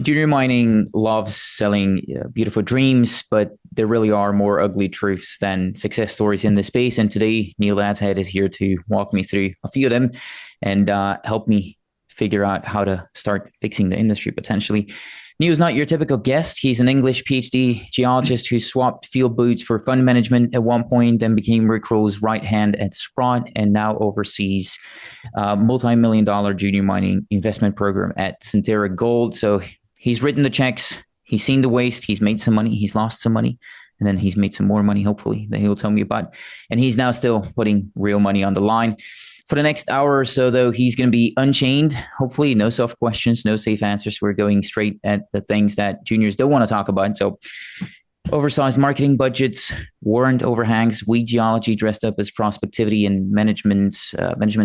Junior mining loves selling beautiful dreams, but there really are more ugly truths than success stories in this space. And today, Neil Adshead is here to walk me through a few of them and help me figure out how to start fixing the industry potentially. Neil's not your typical guest. He's an English PhD geologist who swapped field boots for fund management at one point, then became Rick Roll's right hand at Sprott, and now oversees a multi-million-dollar junior mining investment program at Centerra Gold. So he's written the checks. He's seen the waste. He's made some money. He's lost some money. And then he's made some more money, hopefully, that he'll tell me about. And he's now still putting real money on the line. For the next hour or so, though, he's going to be unchained. Hopefully, no self questions, no safe answers. We're going straight at the things that juniors don't want to talk about. So, oversized marketing budgets, warrant overhangs, weed geology dressed up as prospectivity, and management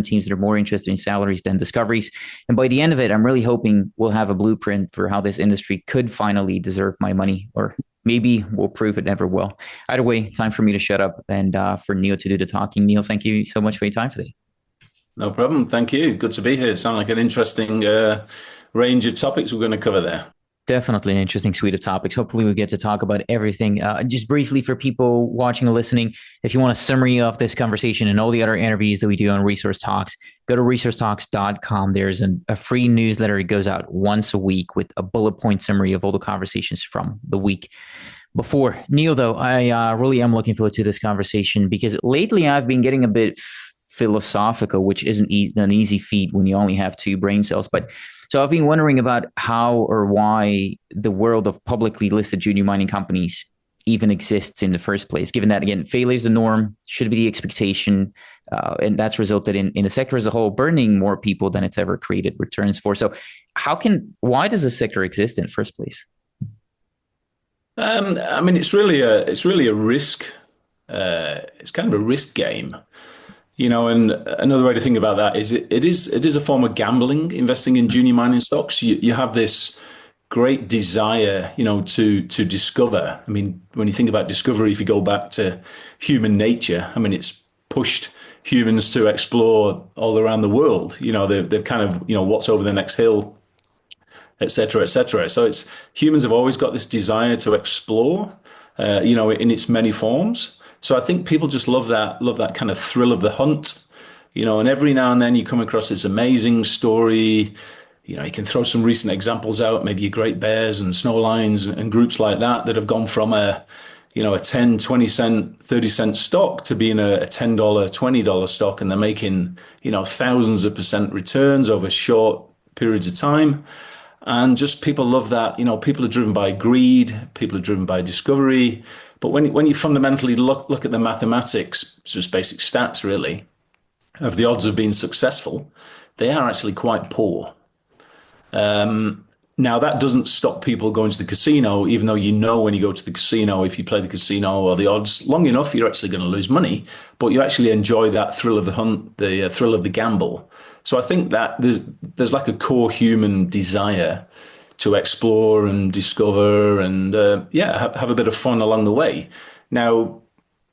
teams that are more interested in salaries than discoveries. And by the end of it, I'm really hoping we'll have a blueprint for how this industry could finally deserve my money, or maybe we'll prove it never will. Either way, time for me to shut up and for Neil to do the talking. Neil, thank you so much for your time today. No problem. Thank you. Good to be here. Sound like an interesting range of topics we're going to cover there. Definitely an interesting suite of topics. Hopefully we get to talk about everything. Just briefly for people watching or listening, if you want a summary of this conversation and all the other interviews that we do on Resource Talks, go to resourcetalks.com. There's a free newsletter. It goes out once a week with a bullet point summary of all the conversations from the week before. Neil, though, I really am looking forward to this conversation because lately I've been getting a bit philosophical, which isn't an easy feat when you only have two brain cells. But so I've been wondering about how or why the world of publicly listed junior mining companies even exists in the first place, given that, again, failure is the norm, should be the expectation, and that's resulted in the sector as a whole burning more people than it's ever created returns for. So why does the sector exist in the first place? It's really a risk. It's kind of a risk game. And another way to think about that is it is a form of gambling, investing in junior mining stocks. You have this great desire, to discover. I mean, when you think about discovery, if you go back to human nature, it's pushed humans to explore all around the world. They've kind of, what's over the next hill, et cetera, et cetera. So humans have always got this desire to explore, in its many forms. So I think people just love that kind of thrill of the hunt, and every now and then you come across this amazing story. You can throw some recent examples out, maybe your Great Bears and Snow Lions and groups like that have gone from a 10, 20 cent, 30 cent stock to being a $10, $20 stock. And they're making, thousands of percent returns over short periods of time. And just people love that. People are driven by greed. People are driven by discovery. But when you fundamentally look at the mathematics, just basic stats really, of the odds of being successful, they are actually quite poor. Now, that doesn't stop people going to the casino, even though when you go to the casino, if you play the casino or the odds long enough, you're actually going to lose money. But you actually enjoy that thrill of the hunt, the thrill of the gamble. So I think that there's like a core human desire to explore and discover and have a bit of fun along the way. Now,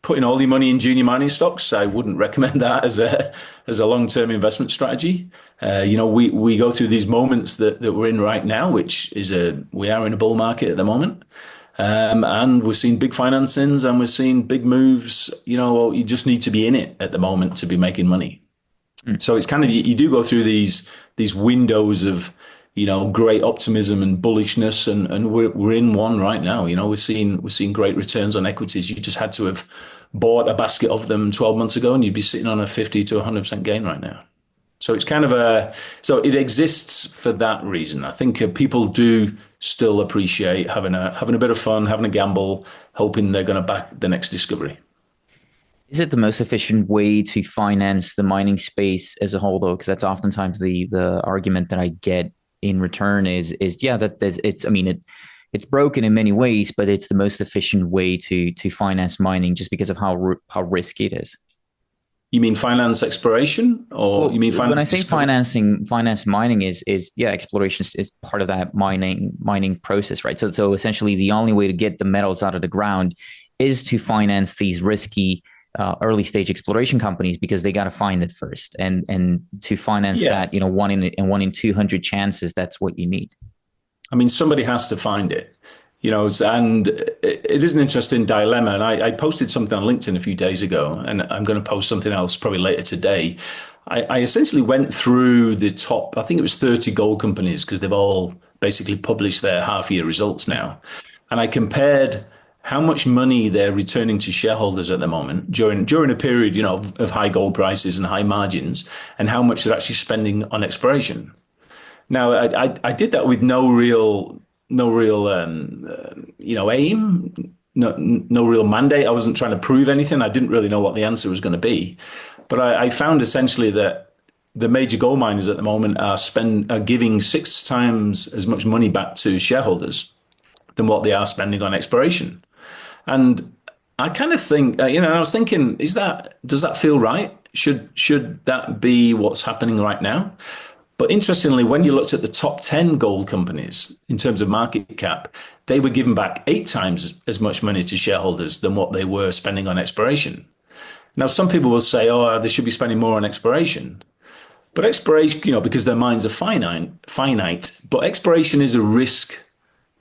putting all your money in junior mining stocks, I wouldn't recommend that as a long-term investment strategy. We go through these moments that we're in right now, which is we are in a bull market at the moment. And we're seeing big financings and we're seeing big moves. You just need to be in it at the moment to be making money. So it's kind of, you do go through these windows of, great optimism and bullishness, and we're in one right now. We're seeing great returns on equities. You just had to have bought a basket of them 12 months ago, and you'd be sitting on a 50 to 100% gain right now. So it's kind of so it exists for that reason. I think people do still appreciate having a bit of fun, having a gamble, hoping they're going to back the next discovery. Is it the most efficient way to finance the mining space as a whole, though? Because that's oftentimes the argument that I get in return is it's broken in many ways, but it's the most efficient way to finance mining just because of how risky it is. You mean finance exploration, or you mean finance? When I say finance mining is exploration is part of that mining process, right? So essentially, the only way to get the metals out of the ground is to finance these risky early stage exploration companies, because they got to find it first, and to finance that, 1 in 200 chances, that's what you need. I mean, somebody has to find it, and it is an interesting dilemma. And I posted something on LinkedIn a few days ago, and I'm going to post something else probably later today. I essentially went through the top, I think it was 30 gold companies, because they've all basically published their half year results now. And I compared how much money they're returning to shareholders at the moment during a period, of high gold prices and high margins, and how much they're actually spending on exploration. Now, I did that with no real aim, no real mandate. I wasn't trying to prove anything. I didn't really know what the answer was going to be, but I found essentially that the major gold miners at the moment are giving 6 times as much money back to shareholders than what they are spending on exploration. And I kind of think, I was thinking, does that feel right? Should that be what's happening right now? But interestingly, when you looked at the top 10 gold companies in terms of market cap, they were giving back 8 times as much money to shareholders than what they were spending on exploration. Now, some people will say, oh, they should be spending more on exploration. But exploration, because their mines are finite, but exploration is a risk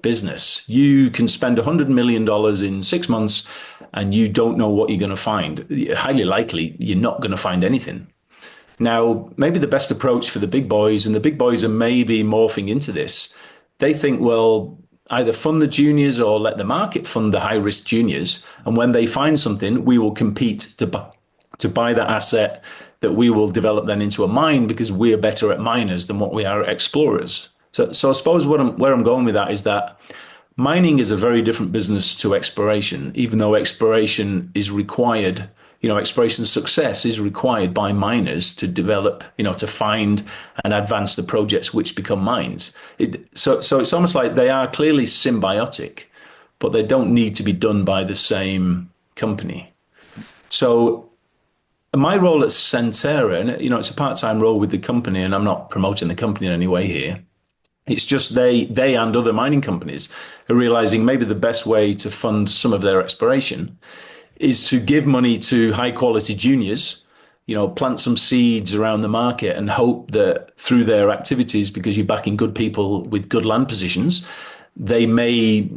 business. You can spend $100 million in 6 months and you don't know what you're going to find. Highly likely, you're not going to find anything. Now, maybe the best approach for the big boys, and the big boys are maybe morphing into this, they think, well, either fund the juniors or let the market fund the high risk juniors. And when they find something, we will compete to buy that asset that we will develop then into a mine because we're better at miners than what we are at explorers. So I suppose where I'm going with that is that mining is a very different business to exploration, even though exploration is required. Exploration success is required by miners to develop, to find and advance the projects which become mines. So it's almost like they are clearly symbiotic, but they don't need to be done by the same company. So my role at Centerra, and it's a part-time role with the company, and I'm not promoting the company in any way here. It's just they and other mining companies are realizing maybe the best way to fund some of their exploration is to give money to high quality juniors, plant some seeds around the market and hope that through their activities, because you're backing good people with good land positions, they may,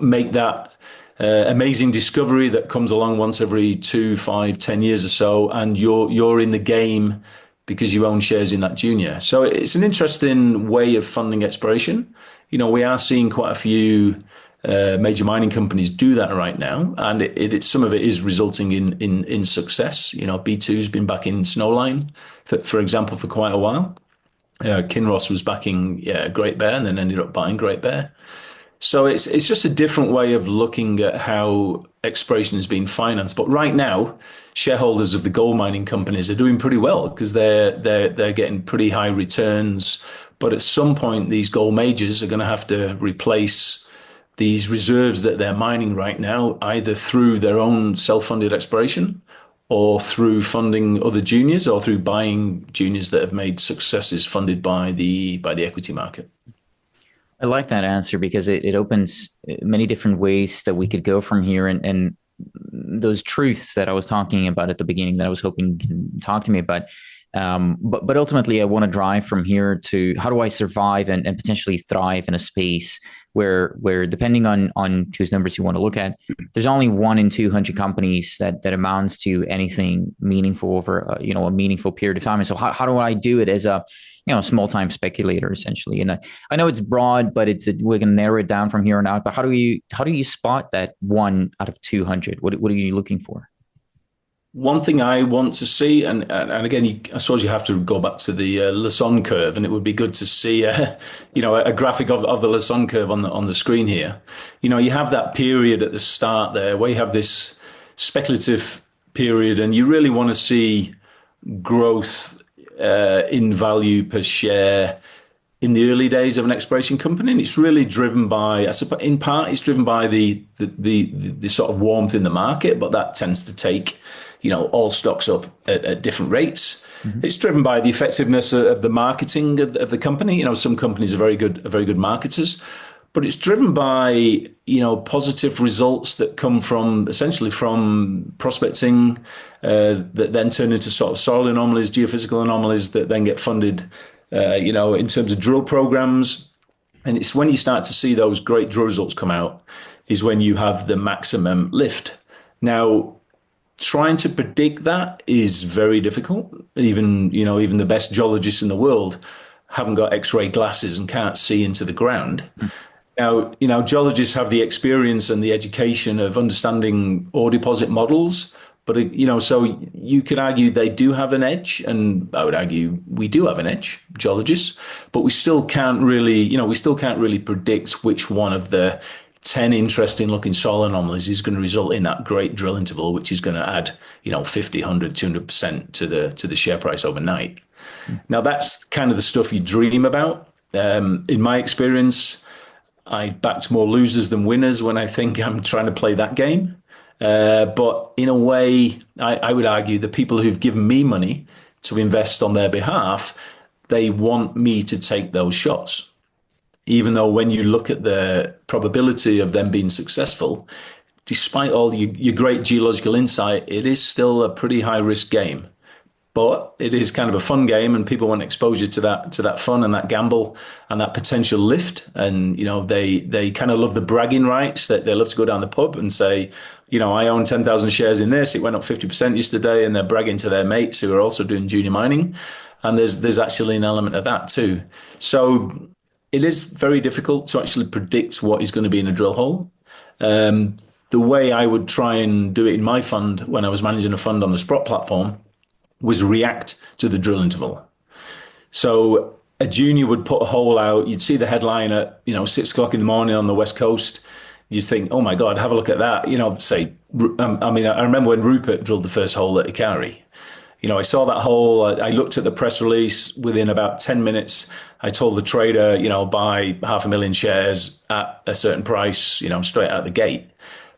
make that amazing discovery that comes along once every 2, 5, 10 years or so, and you're in the game because you own shares in that junior. So it's an interesting way of funding exploration. We are seeing quite a few major mining companies do that right now, and some of it is resulting in success. B2's been backing Snowline, for example, for quite a while. Kinross was backing Great Bear and then ended up buying Great Bear. So it's just a different way of looking at how exploration is being financed. But right now, shareholders of the gold mining companies are doing pretty well because they're getting pretty high returns. But at some point, these gold majors are going to have to replace these reserves that they're mining right now, either through their own self-funded exploration or through funding other juniors or through buying juniors that have made successes funded by the equity market. I like that answer because it opens many different ways that we could go from here. And those truths that I was talking about at the beginning that I was hoping you can talk to me about. But ultimately, I want to drive from here to how do I survive and potentially thrive in a space where depending on whose numbers you want to look at, there's only 1 in 200 companies that amounts to anything meaningful over a meaningful period of time. And so how do I do it as a small time speculator essentially? And I know it's broad, but we can narrow it down from here on out. But how do you spot that 1 out of 200? What are you looking for? One thing I want to see, and again, I suppose you have to go back to the Lassonde curve, and it would be good to see, a graphic of the Lassonde curve on the screen here. You have that period at the start there where you have this speculative period, and you really want to see growth in value per share in the early days of an exploration company, and it's really driven by, I suppose, in part, it's driven by the sort of warmth in the market, but that tends to take all stocks up at different rates. Mm-hmm. It's driven by the effectiveness of the marketing of the company. Some companies are very good marketers, but it's driven by, positive results that come from essentially from prospecting, that then turn into sort of soil anomalies, geophysical anomalies that then get funded, in terms of drill programs. And it's when you start to see those great drill results come out is when you have the maximum lift. Now, trying to predict that is very difficult. Even the best geologists in the world haven't got X-ray glasses and can't see into the ground. Now, geologists have the experience and the education of understanding ore deposit models, but so you could argue they do have an edge, and I would argue we do have an edge, geologists, but we still can't really predict which one of the 10 interesting looking soil anomalies is going to result in that great drill interval, which is going to add, 50, 100, 200% to the share price overnight. Now, that's kind of the stuff you dream about. In my experience, I've backed more losers than winners when I think I'm trying to play that game. But in a way, I would argue the people who've given me money to invest on their behalf, they want me to take those shots. Even though when you look at the probability of them being successful, despite all your great geological insight, it is still a pretty high risk game. But it is kind of a fun game, and people want exposure to that fun and that gamble and that potential lift. And they kind of love the bragging rights. That they love to go down the pub and say, I own 10,000 shares in this. It went up 50% yesterday, and they're bragging to their mates who are also doing junior mining. And there's actually an element of that too. So it is very difficult to actually predict what is going to be in a drill hole. The way I would try and do it in my fund when I was managing a fund on the Sprott platform was react to the drill interval. So a junior would put a hole out. You'd see the headline at 6 o'clock in the morning on the West Coast. You'd think, oh my God, have a look at that. I remember when Rupert drilled the first hole at Ikari. I saw that hole. I looked at the press release. Within about 10 minutes, I told the trader, buy 500,000 shares at a certain price, straight out of the gate.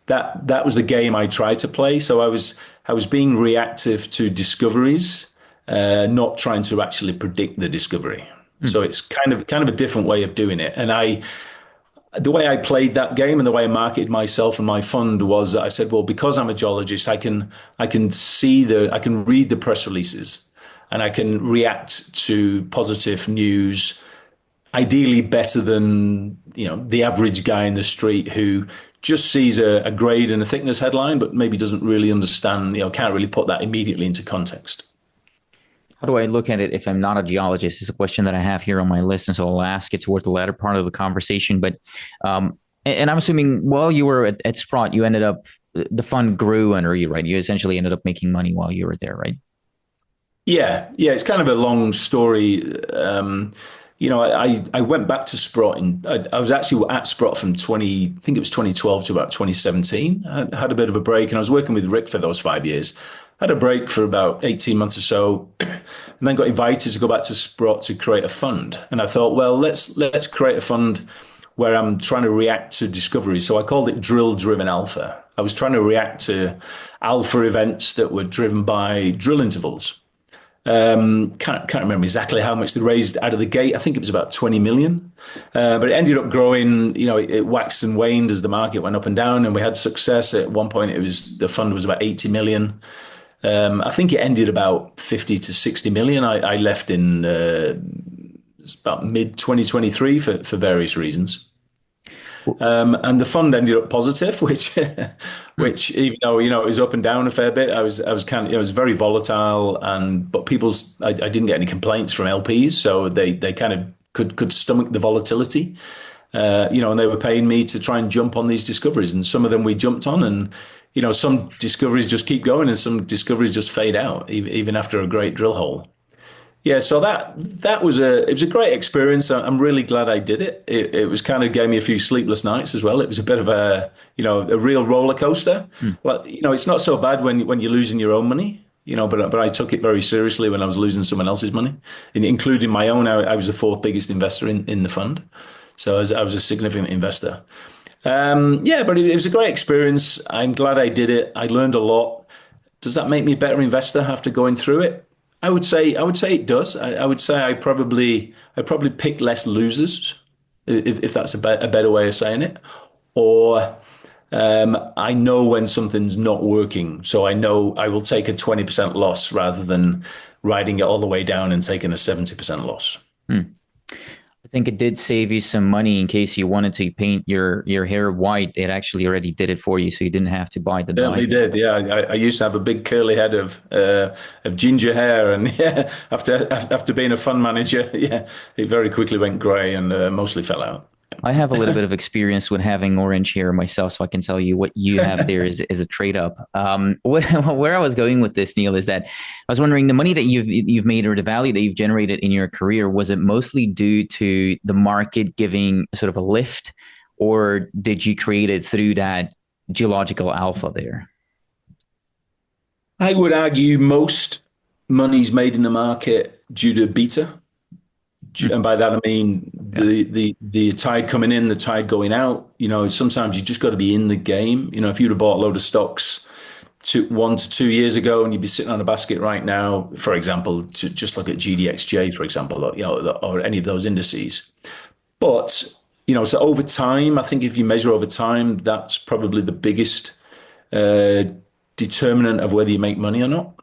That was the game I tried to play. So I was being reactive to discoveries, not trying to actually predict the discovery. So it's kind of a different way of doing it. And the way I played that game and the way I marketed myself and my fund was that I said, well, because I'm a geologist, I can read the press releases and I can react to positive news, ideally better than the average guy in the street who just sees a grade and a thickness headline, but maybe doesn't really understand, can't really put that immediately into context. How do I look at it if I'm not a geologist? It's a question that I have here on my list, and so I'll ask it towards the latter part of the conversation. But and I'm assuming while you were at Sprott, you ended up, the fund grew under you, right? You essentially ended up making money while you were there, right? Yeah. It's kind of a long story. I went back to Sprott, and I was actually at Sprott from 2012 to about 2017. I had a bit of a break, and I was working with Rick for those 5 years. Had a break for about 18 months or so, and then got invited to go back to Sprott to create a fund. And I thought, well, let's create a fund where I'm trying to react to discoveries. So I called it Drill Driven Alpha. I was trying to react to alpha events that were driven by drill intervals. Can't remember exactly how much they raised out of the gate. I think it was about 20 million, but it ended up growing. It waxed and waned as the market went up and down, and we had success. At one point, the fund was about 80 million. I think it ended about 50 to 60 million. I left in about mid 2023 for various reasons. And the fund ended up positive, which even though it was up and down a fair bit, I was it was very volatile, but I didn't get any complaints from LPs, so they kind of could stomach the volatility, and they were paying me to try and jump on these discoveries, and some of them we jumped on, and some discoveries just keep going, and some discoveries just fade out even after a great drill hole. Yeah, so it was a great experience. I'm really glad I did it. It was kind of gave me a few sleepless nights as well. It was a bit of a real roller coaster. Well, it's not so bad when you're losing your own money, but I took it very seriously when I was losing someone else's money, including my own. I was the fourth biggest investor in the fund, so I was a significant investor. But it was a great experience. I'm glad I did it. I learned a lot. Does that make me a better investor after going through it? I would say it does. I would say I probably pick less losers, if that's a better way of saying it. Or I know when something's not working, so I know I will take a 20% loss rather than riding it all the way down and taking a 70% loss. I I think it did save you some money in case you wanted to paint your hair white. It actually already did it for you, so you didn't have to buy the dye. Certainly did. Yeah, I used to have a big curly head of ginger hair, and yeah, after being a fund manager, yeah, it very quickly went grey and mostly fell out. I have a little bit of experience with having orange hair myself, so I can tell you what you have there is a trade up. Where I was going with this, Neil, is that I was wondering the money that you've made or the value that you've generated in your career, was it mostly due to the market giving sort of a lift, or did you create it through that geological alpha there? I would argue most money's made in the market due to beta. Hmm. And by that I mean Yeah. the tide coming in, the tide going out. Sometimes you just got to be in the game. If you'd have bought a load of stocks 1 to 2 years ago, and you'd be sitting on a basket right now, for example, to just look at GDXJ, for example, or any of those indices. But so over time, I think if you measure over time, that's probably the biggest uh, determinant of whether you make money or not.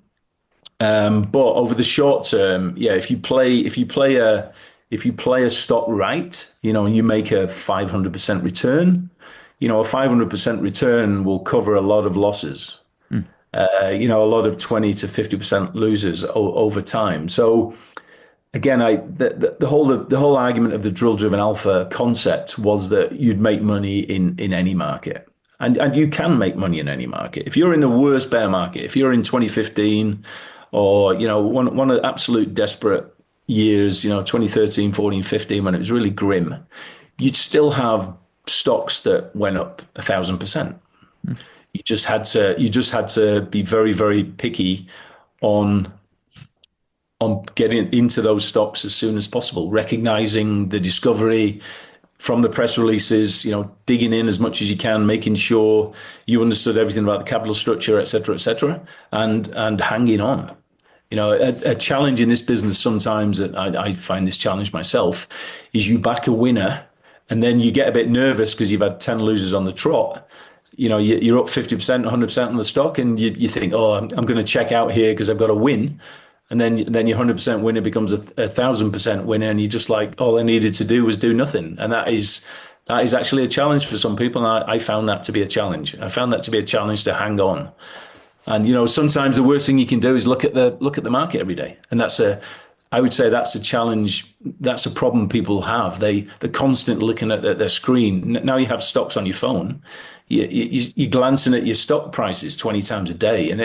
But over the short term, yeah, if you play a stock right, and you make a 500% return, a 500% return will cover a lot of losses. Hmm. A lot of 20 to 50% losers over time. So again, the whole argument of the drill driven alpha concept was that you'd make money in any market. And you can make money in any market. If you're in the worst bear market, if you're in 2015 or, one of the absolute desperate years, 2013, 14, 15, when it was really grim, you'd still have stocks that went up 1,000%. You just had to be very, very picky on getting into those stocks as soon as possible, recognizing the discovery from the press releases, digging in as much as you can, making sure you understood everything about the capital structure, et cetera, and hanging on. A challenge in this business sometimes, that I find this challenge myself, is you back a winner and then you get a bit nervous because you've had 10 losers on the trot. You're up 50%, 100% on the stock, and you think, oh, I'm going to check out here because I've got a win. And then your 100% winner becomes a 1,000% winner, and you're just like, all I needed to do was do nothing. And that is actually a challenge for some people. And I found that to be a challenge. I found that to be a challenge to hang on. And sometimes the worst thing you can do is look at the market every day, and I would say that's a challenge. That's a problem people have. They're constantly looking at their screen. Now you have stocks on your phone. You're glancing at your stock prices 20 times a day, and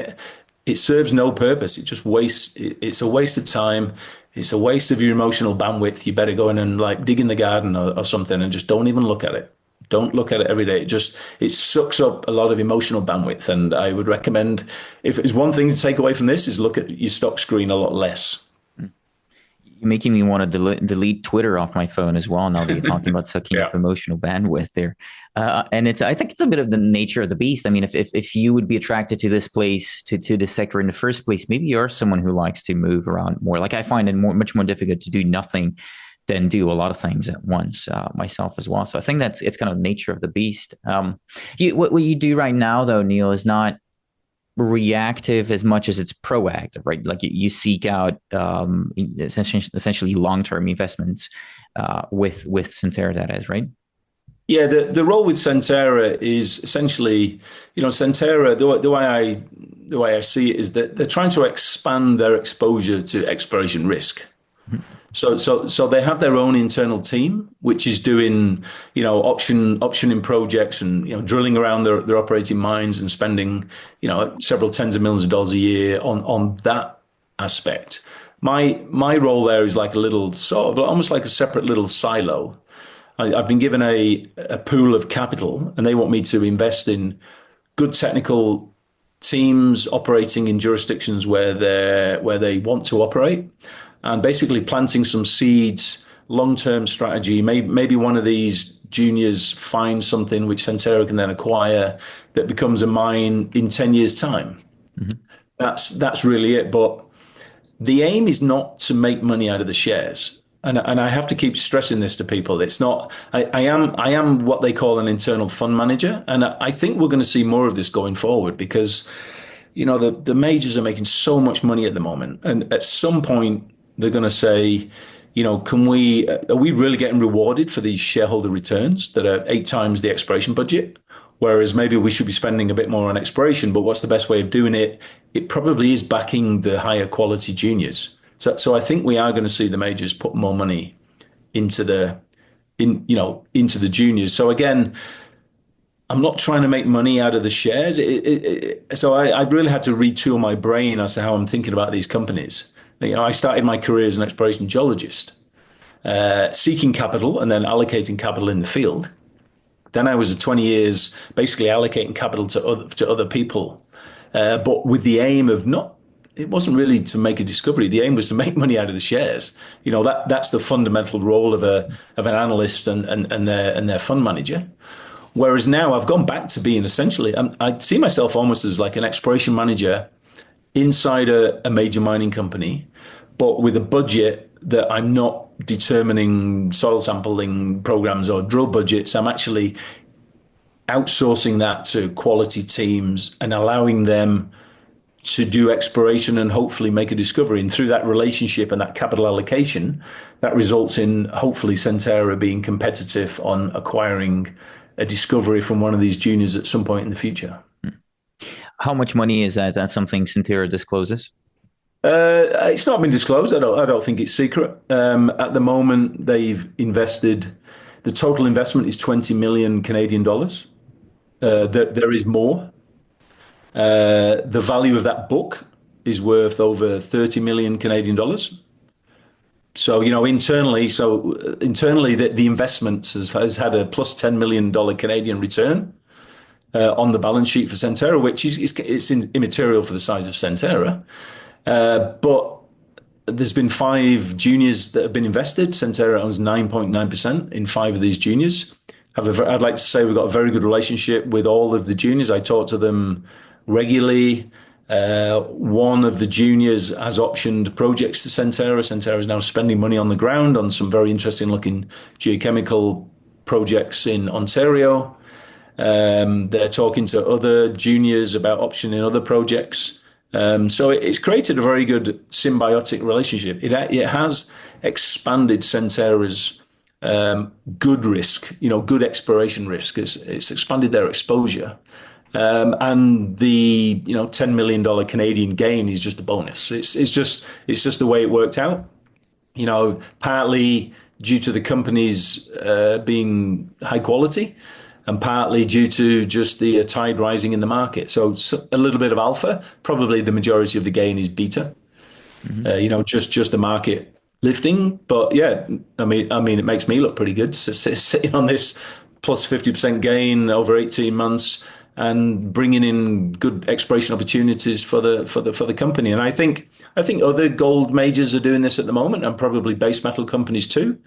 it serves no purpose. It just wastes. It's a waste of time. It's a waste of your emotional bandwidth. You better go in and dig in the garden or something, and just don't even look at it. Don't look at it every day. It sucks up a lot of emotional bandwidth. And I would recommend, if it's one thing to take away from this, is look at your stock screen a lot less. You're making me want to delete Twitter off my phone as well. Now that you're talking about sucking Yeah. up emotional bandwidth there, and I think it's a bit of the nature of the beast. I mean, if you would be attracted to this place, to this sector in the first place, maybe you're someone who likes to move around more. Like I find it much more difficult to do nothing than do a lot of things at once, myself as well. So I think it's kind of the nature of the beast. What you do right now, though, Neil, is not reactive as much as it's proactive, right? Like you seek out essentially long-term investments with Centerra, that is, right? Yeah, the role with Centerra is essentially, Centerra, the way I see it is that they're trying to expand their exposure to exploration risk. So they have their own internal team, which is doing, optioning projects and, drilling around their operating mines and spending, several tens of millions of dollars a year on that aspect. My role there is like a little sort of almost like a separate little silo. I've been given a pool of capital, and they want me to invest in good technical teams operating in jurisdictions where they want to operate, and basically planting some seeds, long-term strategy. Maybe one of these juniors finds something which Centerra can then acquire that becomes a mine in 10 years' time. Mm-hmm. That's really it. But the aim is not to make money out of the shares. And I have to keep stressing this to people. It's not. I am what they call an internal fund manager, and I think we're going to see more of this going forward because, the majors are making so much money at the moment, and at some point they're going to say, Can we, are we really getting rewarded for these shareholder returns that are 8 times the exploration budget? Whereas maybe we should be spending a bit more on exploration, but what's the best way of doing it? It probably is backing the higher quality juniors. So I think we are going to see the majors put more money into into the juniors. So again, I'm not trying to make money out of the shares. So I really had to retool my brain as to how I'm thinking about these companies. I started my career as an exploration geologist, seeking capital and then allocating capital in the field. Then I was 20 years basically allocating capital to other people, but with the aim of not. It wasn't really to make a discovery. The aim was to make money out of the shares. That's the fundamental role of an analyst and their fund manager. Whereas now I've gone back to being essentially, I see myself almost as like an exploration manager inside a major mining company, but with a budget that I'm not determining soil sampling programs or drill budgets. I'm actually outsourcing that to quality teams and allowing them to do exploration and hopefully make a discovery. And through that relationship and that capital allocation, that results in hopefully Centerra being competitive on acquiring a discovery from one of these juniors at some point in the future. How much money is that? Is that something Centerra discloses? It's not been disclosed. I don't think it's secret. At the moment, they've invested. The total investment is 20 million Canadian dollars. There is more. The value of that book is worth over 30 million Canadian dollars. So internally, the investment has had a plus $10 million Canadian return on the balance sheet for Centerra, which is immaterial for the size of Centerra. But there's been 5 juniors that have been invested. Centerra owns 9.9% in 5 of these juniors. I'd like to say we've got a very good relationship with all of the juniors. I talk to them regularly. One of the juniors has optioned projects to Centerra. Centerra is now spending money on the ground on some very interesting looking geochemical projects in Ontario. They're talking to other juniors about optioning other projects. So it's created a very good symbiotic relationship. It has expanded Centerra's good risk, good exploration risk. It's expanded their exposure. And the $10 million Canadian gain is just a bonus. It's just the way it worked out. Partly due to the companies being high quality, and partly due to just the tide rising in the market. So a little bit of alpha. Probably the majority of the gain is beta. Mm-hmm. Just the market lifting. But yeah, I mean, it makes me look pretty good. So sitting on this plus 50% gain over 18 months. And bringing in good exploration opportunities for the company. And I think other gold majors are doing this at the moment, and probably base metal companies too.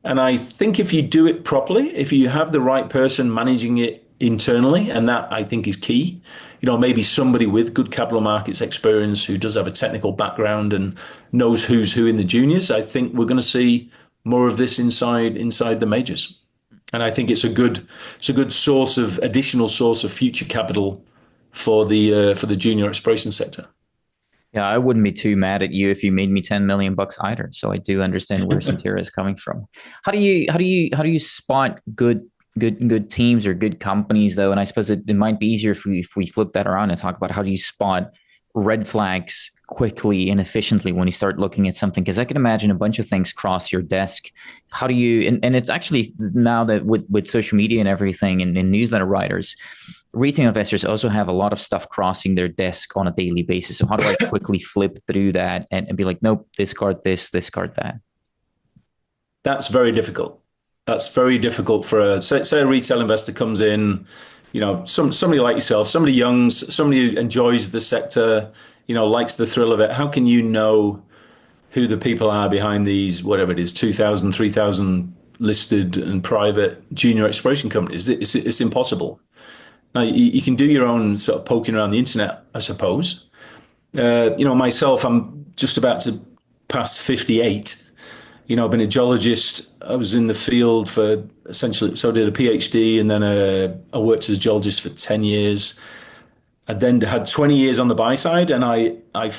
And I think if you do it properly, if you have the right person managing it internally, and that I think is key, maybe somebody with good capital markets experience who does have a technical background and knows who's who in the juniors, I think we're going to see more of this inside the majors. And I think it's a good additional source of future capital for the junior exploration sector. Yeah, I wouldn't be too mad at you if you made me $10 million either. So I do understand where Centerra is coming from. How do you spot good teams or good companies though? And I suppose it might be easier if we flip that around and talk about how do you spot red flags quickly and efficiently when you start looking at something, because I can imagine a bunch of things cross your desk. How do you, and it's actually now that with social media and everything and newsletter writers, retail investors also have a lot of stuff crossing their desk on a daily basis. So how do I quickly flip through that and be like, nope, discard this, discard that? That's very difficult. That's very difficult for say a retail investor comes in, somebody like yourself, somebody young, somebody who enjoys the sector, likes the thrill of it. How can you know who the people are behind these, whatever it is, 2,000, 3,000 listed and private junior exploration companies? It's impossible. Now, you can do your own sort of poking around the internet, I suppose. Myself, I'm just about to pass 58. I've been a geologist. I was in the field for essentially, so I did a PhD and then I worked as a geologist for 10 years. I then had 20 years on the buy side, and I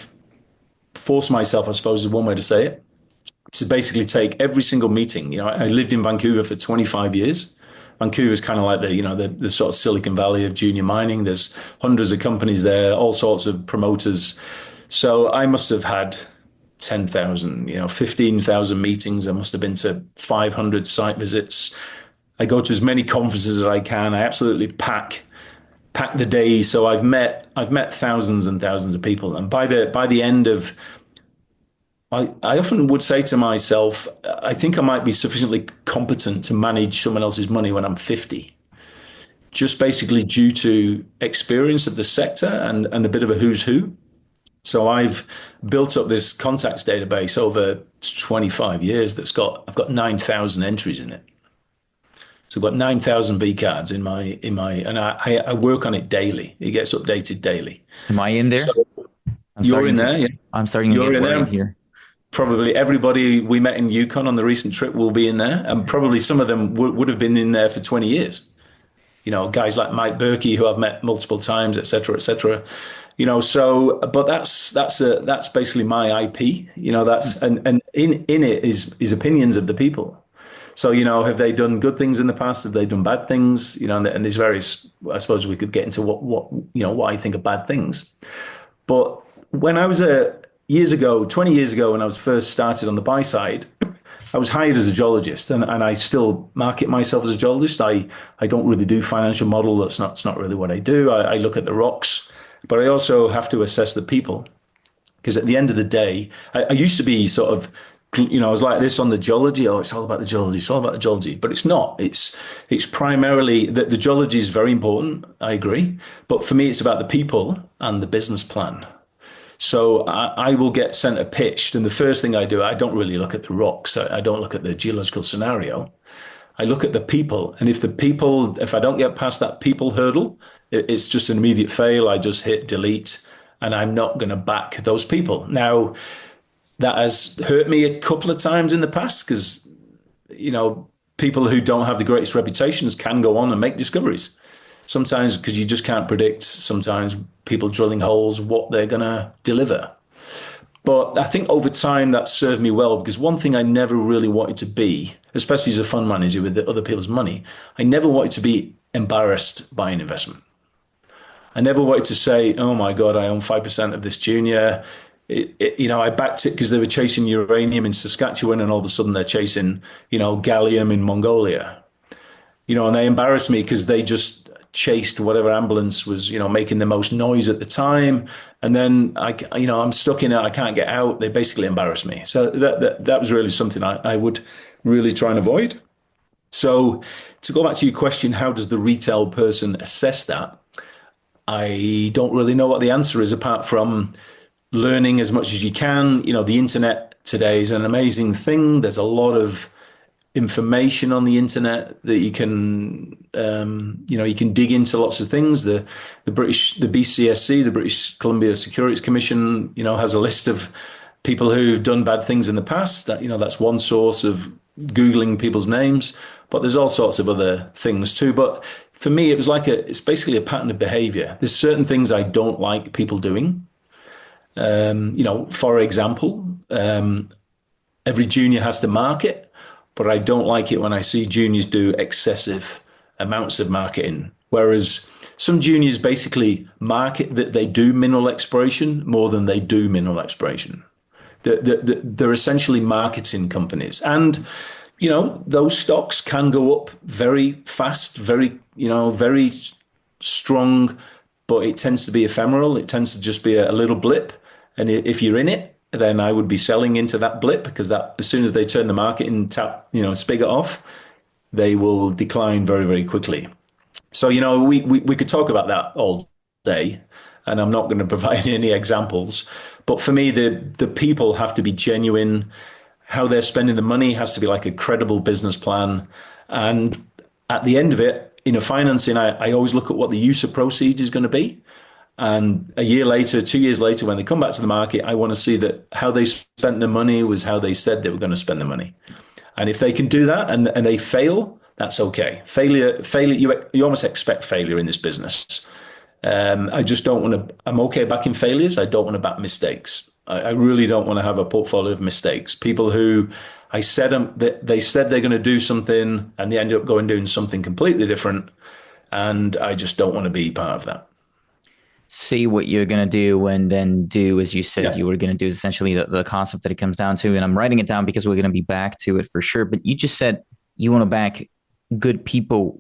forced myself, I suppose is one way to say it, to basically take every single meeting. I lived in Vancouver for 25 years. Vancouver's kind of like the sort of Silicon Valley of junior mining. There's hundreds of companies there, all sorts of promoters. So I must have had 10,000, 15,000 meetings. I must have been to 500 site visits. I go to as many conferences as I can. I absolutely pack the day. So I've met thousands and thousands of people. And by the end of, I often would say to myself, I think I might be sufficiently competent to manage someone else's money when I'm 50, just basically due to experience of the sector and a bit of a who's who. So I've built up this contacts database over 25 years I've got 9,000 entries in it. So I've got 9,000 V cards and I work on it daily. It gets updated daily. Am I in So there? I'm you're starting in to there, yeah. I'm starting to You're get in worried there. here. Probably everybody we met in Yukon on the recent trip will be in there, and probably some of them would have been in there for 20 years. Guys like Mike Berkey, who I've met multiple times, et cetera, et cetera. So, but that's basically my IP. And in it is opinions of the people. So, have they done good things in the past? Have they done bad things? And there's various. I suppose we could get into what I think of bad things. But when I was years ago, 20 years ago, when I was first started on the buy side, I was hired as a geologist, and I still market myself as a geologist. I don't really do financial model. That's not really what I do. I look at the rocks, but I also have to assess the people, because at the end of the day, I used to be sort of, I was like this on the geology. Oh, it's all about the geology. It's all about the geology, but it's not. It's primarily that the geology is very important. I agree, but for me, it's about the people and the business plan. So I will get sent a pitch, and the first thing I do, I don't really look at the rocks. I don't look at the geological scenario. I look at the people, and if I don't get past that people hurdle, it's just an immediate fail. I just hit delete, and I'm not going to back those people. Now, that has hurt me a couple of times in the past because, people who don't have the greatest reputations can go on and make discoveries. Sometimes because you just can't predict, sometimes people drilling holes, what they're going to deliver. But I think over time that served me well, because one thing I never really wanted to be, especially as a fund manager with other people's money, I never wanted to be embarrassed by an investment. I never wanted to say, oh my God, I own 5% of this junior. I backed it because they were chasing uranium in Saskatchewan, and all of a sudden they're chasing, gallium in Mongolia. And they embarrassed me because they just chased whatever ambulance was, making the most noise at the time. And then I'm stuck in it. I can't get out. They basically embarrassed me. So that was really something I would really try and avoid. So to go back to your question, how does the retail person assess that? I don't really know what the answer is, apart from learning as much as you can. The internet today is an amazing thing. There's a lot of information on the internet that you can dig into lots of things. The BCSC, the British Columbia Securities Commission, has a list of people who've done bad things in the past. That's one source of Googling people's names, but there's all sorts of other things too. But for me, it's basically a pattern of behavior. There's certain things I don't like people doing. For example, every junior has to market, but I don't like it when I see juniors do excessive amounts of marketing. Whereas some juniors basically market that they do mineral exploration more than they do mineral exploration. They're essentially marketing companies. And, those stocks can go up very fast, very strong, but it tends to be ephemeral. It tends to just be a little blip. And if you're in it, then I would be selling into that blip, because that as soon as they turn the marketing spigot off, they will decline very, very quickly. So, we could talk about that all day, and I'm not going to provide any examples. But for me, the people have to be genuine. How they're spending the money has to be like a credible business plan. And at the end of it, financing, I always look at what the use of proceeds is going to be. And a year later, 2 years later, when they come back to the market, I want to see that how they spent the money was how they said they were going to spend the money. And if they can do that and they fail, that's okay. Failure, you almost expect failure in this business. I just don't want to, I'm okay backing failures. I don't want to back mistakes. I really don't want to have a portfolio of mistakes. People who I said they said they're going to do something and they end up going doing something completely different, and I just don't want to be part of that. Say what you're going to do and then do as you said Yeah. you were going to do is essentially the concept that it comes down to. And I'm writing it down because we're going to be back to it for sure. But you just said you want to back good people.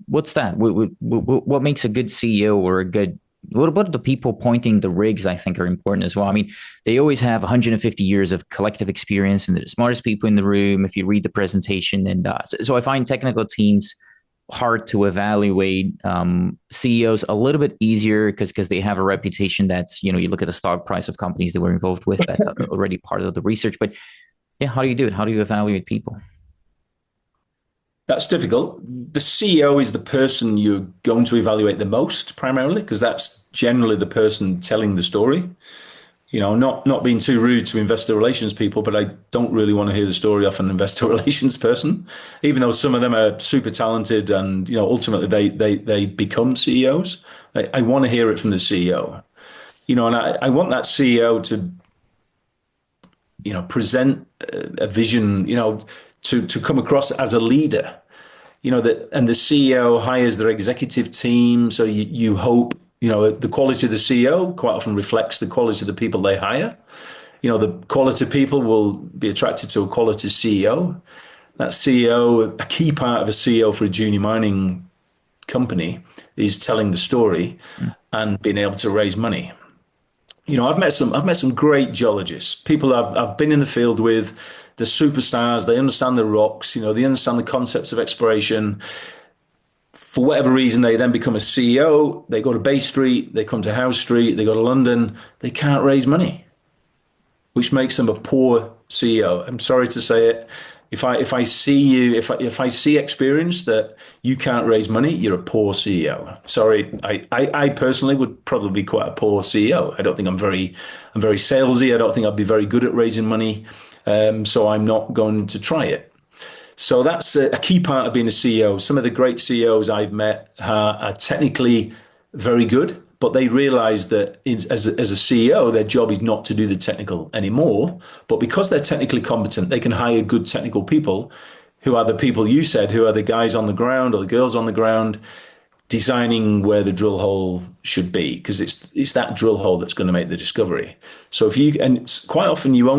What's that? What makes a good CEO or a good what about the people pointing the rigs? I think are important as well. I mean, they always have 150 years of collective experience and they're the smartest people in the room. If you read the presentation, and so I find technical teams hard to evaluate. CEOs a little bit easier because they have a reputation that's you look at the stock price of companies they were involved with. That's already part of the research. But yeah, how do you do it? How do you evaluate people? That's difficult. The CEO is the person you're going to evaluate the most primarily because that's generally the person telling the story. Not being too rude to investor relations people, but I don't really want to hear the story off an investor relations person, even though some of them are super talented and ultimately they become CEOs. I want to hear it from the CEO. And I want that CEO to present a vision, to come across as a leader. And the CEO hires their executive team, so you hope the quality of the CEO quite often reflects the quality of the people they hire. The quality of people will be attracted to a quality CEO. That CEO, a key part of a CEO for a junior mining company is telling the story Mm. and being able to raise money. I've met some great geologists, people I've been in the field with, the superstars. They understand the rocks, they understand the concepts of exploration. For whatever reason, they then become a CEO. They go to Bay Street, they come to House Street, they go to London. They can't raise money, which makes them a poor CEO. I'm sorry to say it. If I see you, if I see experience that you can't raise money, you're a poor CEO. Sorry, I personally would probably be quite a poor CEO. I don't think I'm very salesy. I don't think I'd be very good at raising money. So I'm not going to try it. So that's a key part of being a CEO. Some of the great CEOs I've met are technically very good, but they realize that as a CEO, their job is not to do the technical anymore. But because they're technically competent, they can hire good technical people who are the people you said, who are the guys on the ground or the girls on the ground designing where the drill hole should be, because it's that drill hole that's going to make the discovery. So and it's quite often you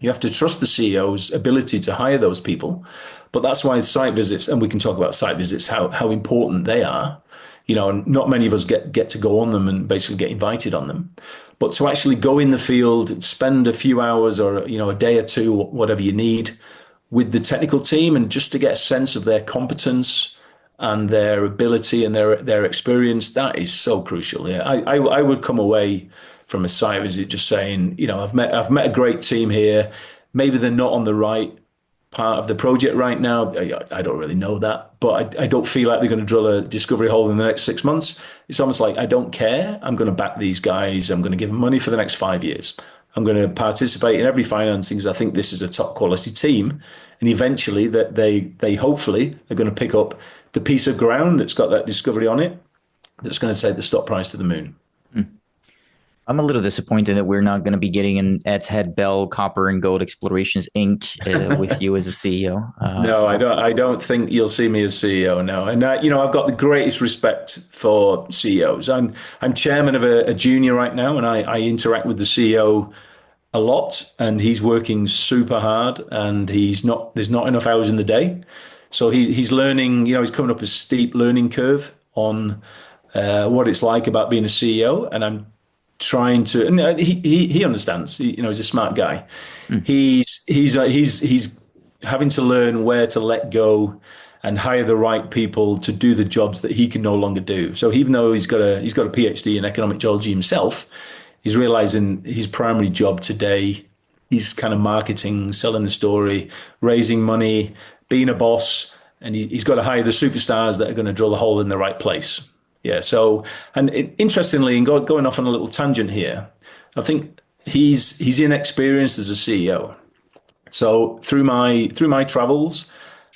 have to trust the CEO's ability to hire those people. But that's why site visits, and we can talk about site visits, how important they are. And not many of us get to go on them and basically get invited on them. But to actually go in the field, spend a few hours or a day or two, whatever you need, with the technical team, and just to get a sense of their competence and their ability and their experience, that is so crucial. Yeah, I would come away from a site visit just saying, I've met a great team here. Maybe they're not on the right part of the project right now. I don't really know that, but I don't feel like they're going to drill a discovery hole in the next 6 months. It's almost like I don't care. I'm going to back these guys. I'm going to give them money for the next 5 years. I'm going to participate in every financing because I think this is a top quality team. And eventually that they hopefully are going to pick up the piece of ground that's got that discovery on it that's going to take the stock price to the moon. Mm. I'm a little disappointed that we're not going to be getting an Adshead Bell Copper and Gold Explorations Inc. With you as a CEO. No, I don't. I don't think you'll see me as CEO. No, and I've got the greatest respect for CEOs. I'm chairman of a junior right now, and I interact with the CEO a lot, and he's working super hard, and there's not enough hours in the day, so he's learning. He's coming up a steep learning curve on what it's like about being a CEO, and I'm trying to. And he understands. He's a smart guy. Mm. He's having to learn where to let go and hire the right people to do the jobs that he can no longer do. So even though he's got a PhD in economic geology himself, he's realizing his primary job today is kind of marketing, selling the story, raising money, being a boss, and he's got to hire the superstars that are going to drill the hole in the right place. Yeah. So, and interestingly, and going off on a little tangent here, I think he's inexperienced as a CEO. So through my travels,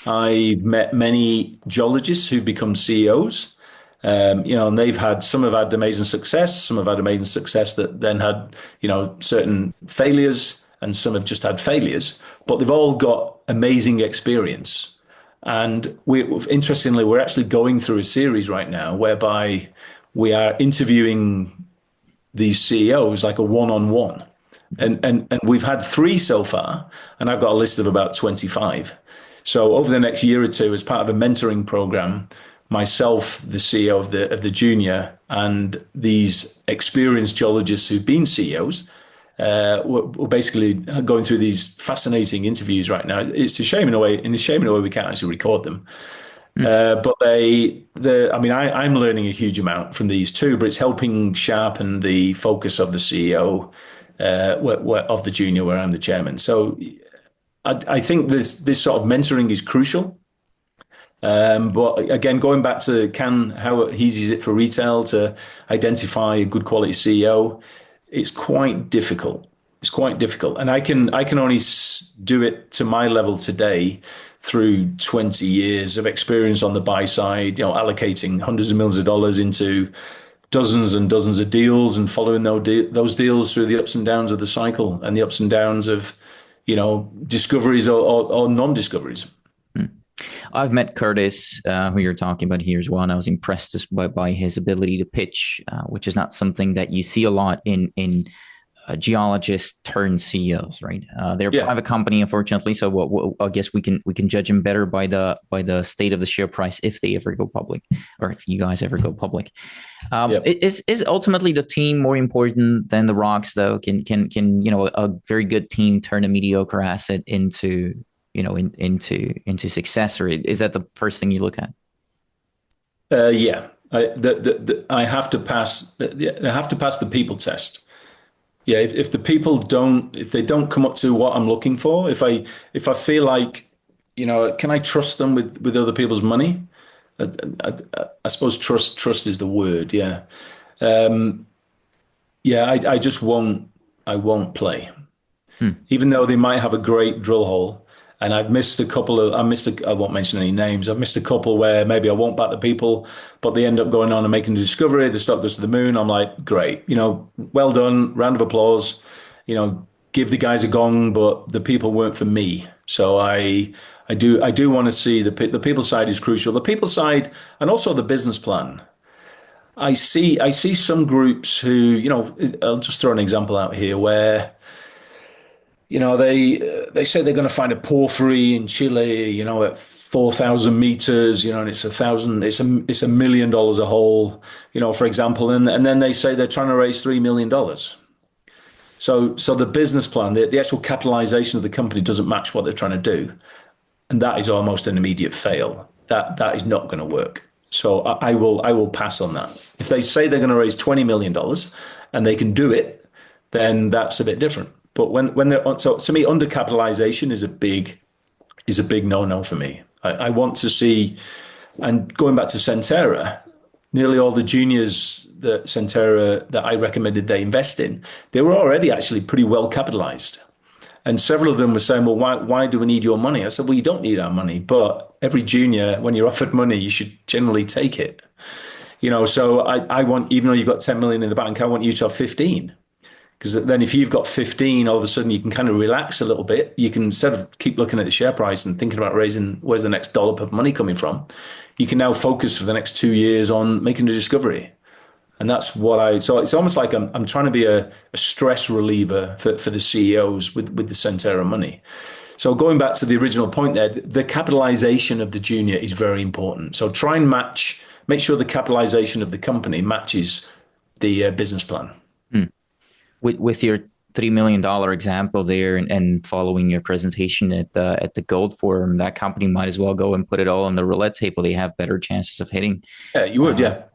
I've met many geologists who've become CEOs, And some have had amazing success, some have had amazing success that then had, certain failures, and some have just had failures, but they've all got amazing experience. And interestingly, we're actually going through a series right now whereby we are interviewing these CEOs like a one-on-one. And we've had 3 so far, and I've got a list of about 25. So over the next year or two, as part of a mentoring program, myself, the CEO of the junior, and these experienced geologists who've been CEOs, we're basically going through these fascinating interviews right now. It's a shame in a way, we can't actually record them. But I'm learning a huge amount from these too, but it's helping sharpen the focus of the CEO, of the junior, where I'm the chairman. So I think this sort of mentoring is crucial. But again, going back to how easy is it for retail to identify a good quality CEO? It's quite difficult. It's quite difficult, and I can only do it to my level today through 20 years of experience on the buy side. Allocating hundreds of millions of dollars into dozens and dozens of deals and following those deals through the ups and downs of the cycle and the ups and downs of discoveries or non-discoveries. I've met Curtis, who you're talking about here as well, and I was impressed by his ability to pitch, which is not something that you see a lot in geologists turned CEOs, right? They're a private company, unfortunately, so I guess we can judge them better by the state of the share price if they ever go public, or if you guys ever go public. Is ultimately the team more important than the rocks, though? Can a very good team turn a mediocre asset into success, or is that the first thing you look at? I have to pass. I have to pass the people test. Yeah, if the people if they don't come up to what I'm looking for, if I feel like, can I trust them with other people's money? I suppose trust is the word. Yeah, I just won't. I won't play, even though they might have a great drill hole. And I won't mention any names. I've missed a couple where maybe I won't back the people, but they end up going on and making a discovery. The stock goes to the moon. I'm like, great, well done, round of applause, give the guys a gong, but the people weren't for me. So I do want to see the people side is crucial. The people side, and also the business plan. I see some groups who, I'll just throw an example out here where, they say they're going to find a porphyry in Chile, at 4,000 meters, and it's $1 million a hole, for example, and then they say they're trying to raise $3 million. So the business plan, the actual capitalization of the company doesn't match what they're trying to do, and that is almost an immediate fail. That is not going to work. So I will pass on that. If they say they're going to raise $20 million and they can do it, then that's a bit different. But when they're so to me, undercapitalization is a big no-no for me. I want to see, and going back to Centerra, nearly all the juniors that Centerra that I recommended they invest in, they were already actually pretty well capitalized. And several of them were saying, well, why do we need your money? I said, well, you don't need our money, but every junior, when you're offered money, you should generally take it. So I want, even though you've got 10 million in the bank, I want you to have 15. Because then if you've got 15, all of a sudden you can kind of relax a little bit. You can, instead of keep looking at the share price and thinking about raising where's the next dollop of money coming from, you can now focus for the next 2 years on making a discovery. And that's so it's almost like I'm trying to be a stress reliever for the CEOs with the Centerra money. So going back to the original point there, the capitalization of the junior is very important. So try and make sure the capitalization of the company matches the business plan. With your $3 million example there, and following your presentation at the Gold Forum, that company might as well go and put it all on the roulette table. They have better chances of hitting. Yeah, you would. Yeah,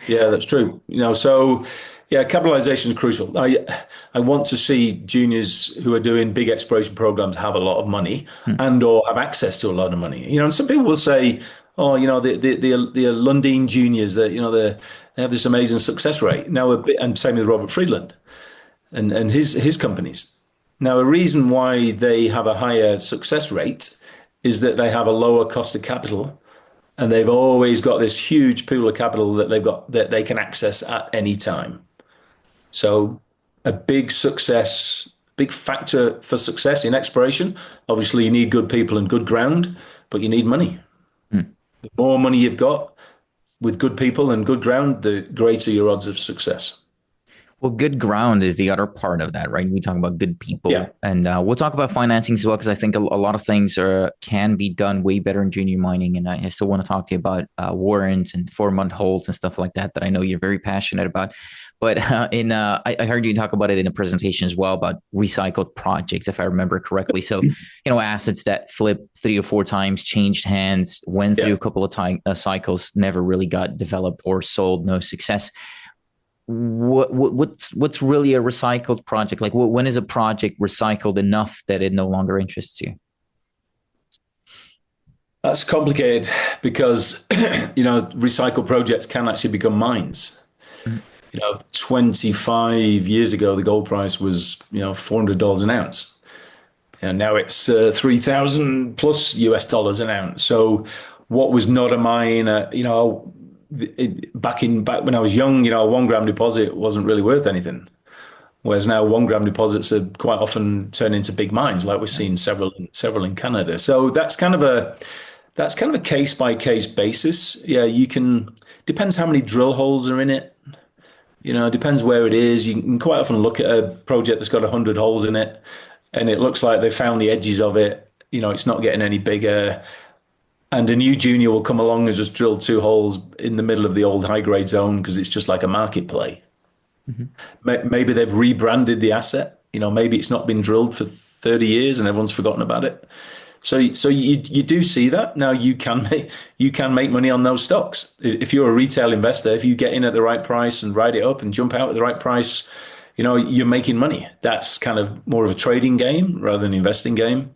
that's true. So capitalization is crucial. I want to see juniors who are doing big exploration programs have a lot of money and or have access to a lot of money. And some people will say, oh, the Lundin juniors that they have this amazing success rate now. And same with Robert Friedland and his companies. Now, a reason why they have a higher success rate is that they have a lower cost of capital and they've always got this huge pool of capital that they've got that they can access at any time. So a big factor for success in exploration. Obviously, you need good people and good ground, but you need money. Hmm. The more money you've got with good people and good ground, the greater your odds of success. Well, good ground is the other part of that, right? We talk about good Yeah. people, and we'll talk about financing as well, because I think a lot of things can be done way better in junior mining. And I still want to talk to you about warrants and 4 month holds and stuff like that I know you're very passionate about. But I heard you talk about it in a presentation as well about recycled projects, if I remember correctly. So, assets that flipped 3 or 4 times, changed hands, went through Yeah. a couple of cycles, never really got developed or sold, no success. What's really a recycled project? Like, when is a project recycled enough that it no longer interests you? That's complicated because, recycled projects can actually become mines. 25 years ago, the gold price was, $400 an ounce. And now it's 3,000 plus US dollars an ounce. So what was not a mine, back when I was young, a 1 gram deposit wasn't really worth anything. Whereas now 1 gram deposits are quite often turned into big mines, like we're seeing several in Canada. So that's kind of a case by case basis. Yeah, depends how many drill holes are in it. It depends where it is. You can quite often look at a project that's got 100 holes in it, and it looks like they found the edges of it. It's not getting any bigger. And a new junior will come along and just drill 2 holes in the middle of the old high grade zone because it's just like a market play. Mm-hmm. Maybe they've rebranded the asset. Maybe it's not been drilled for 30 years and everyone's forgotten about it. So you do see that now. You can make money on those stocks if you're a retail investor. If you get in at the right price and ride it up and jump out at the right price, you're making money. That's kind of more of a trading game rather than an investing game.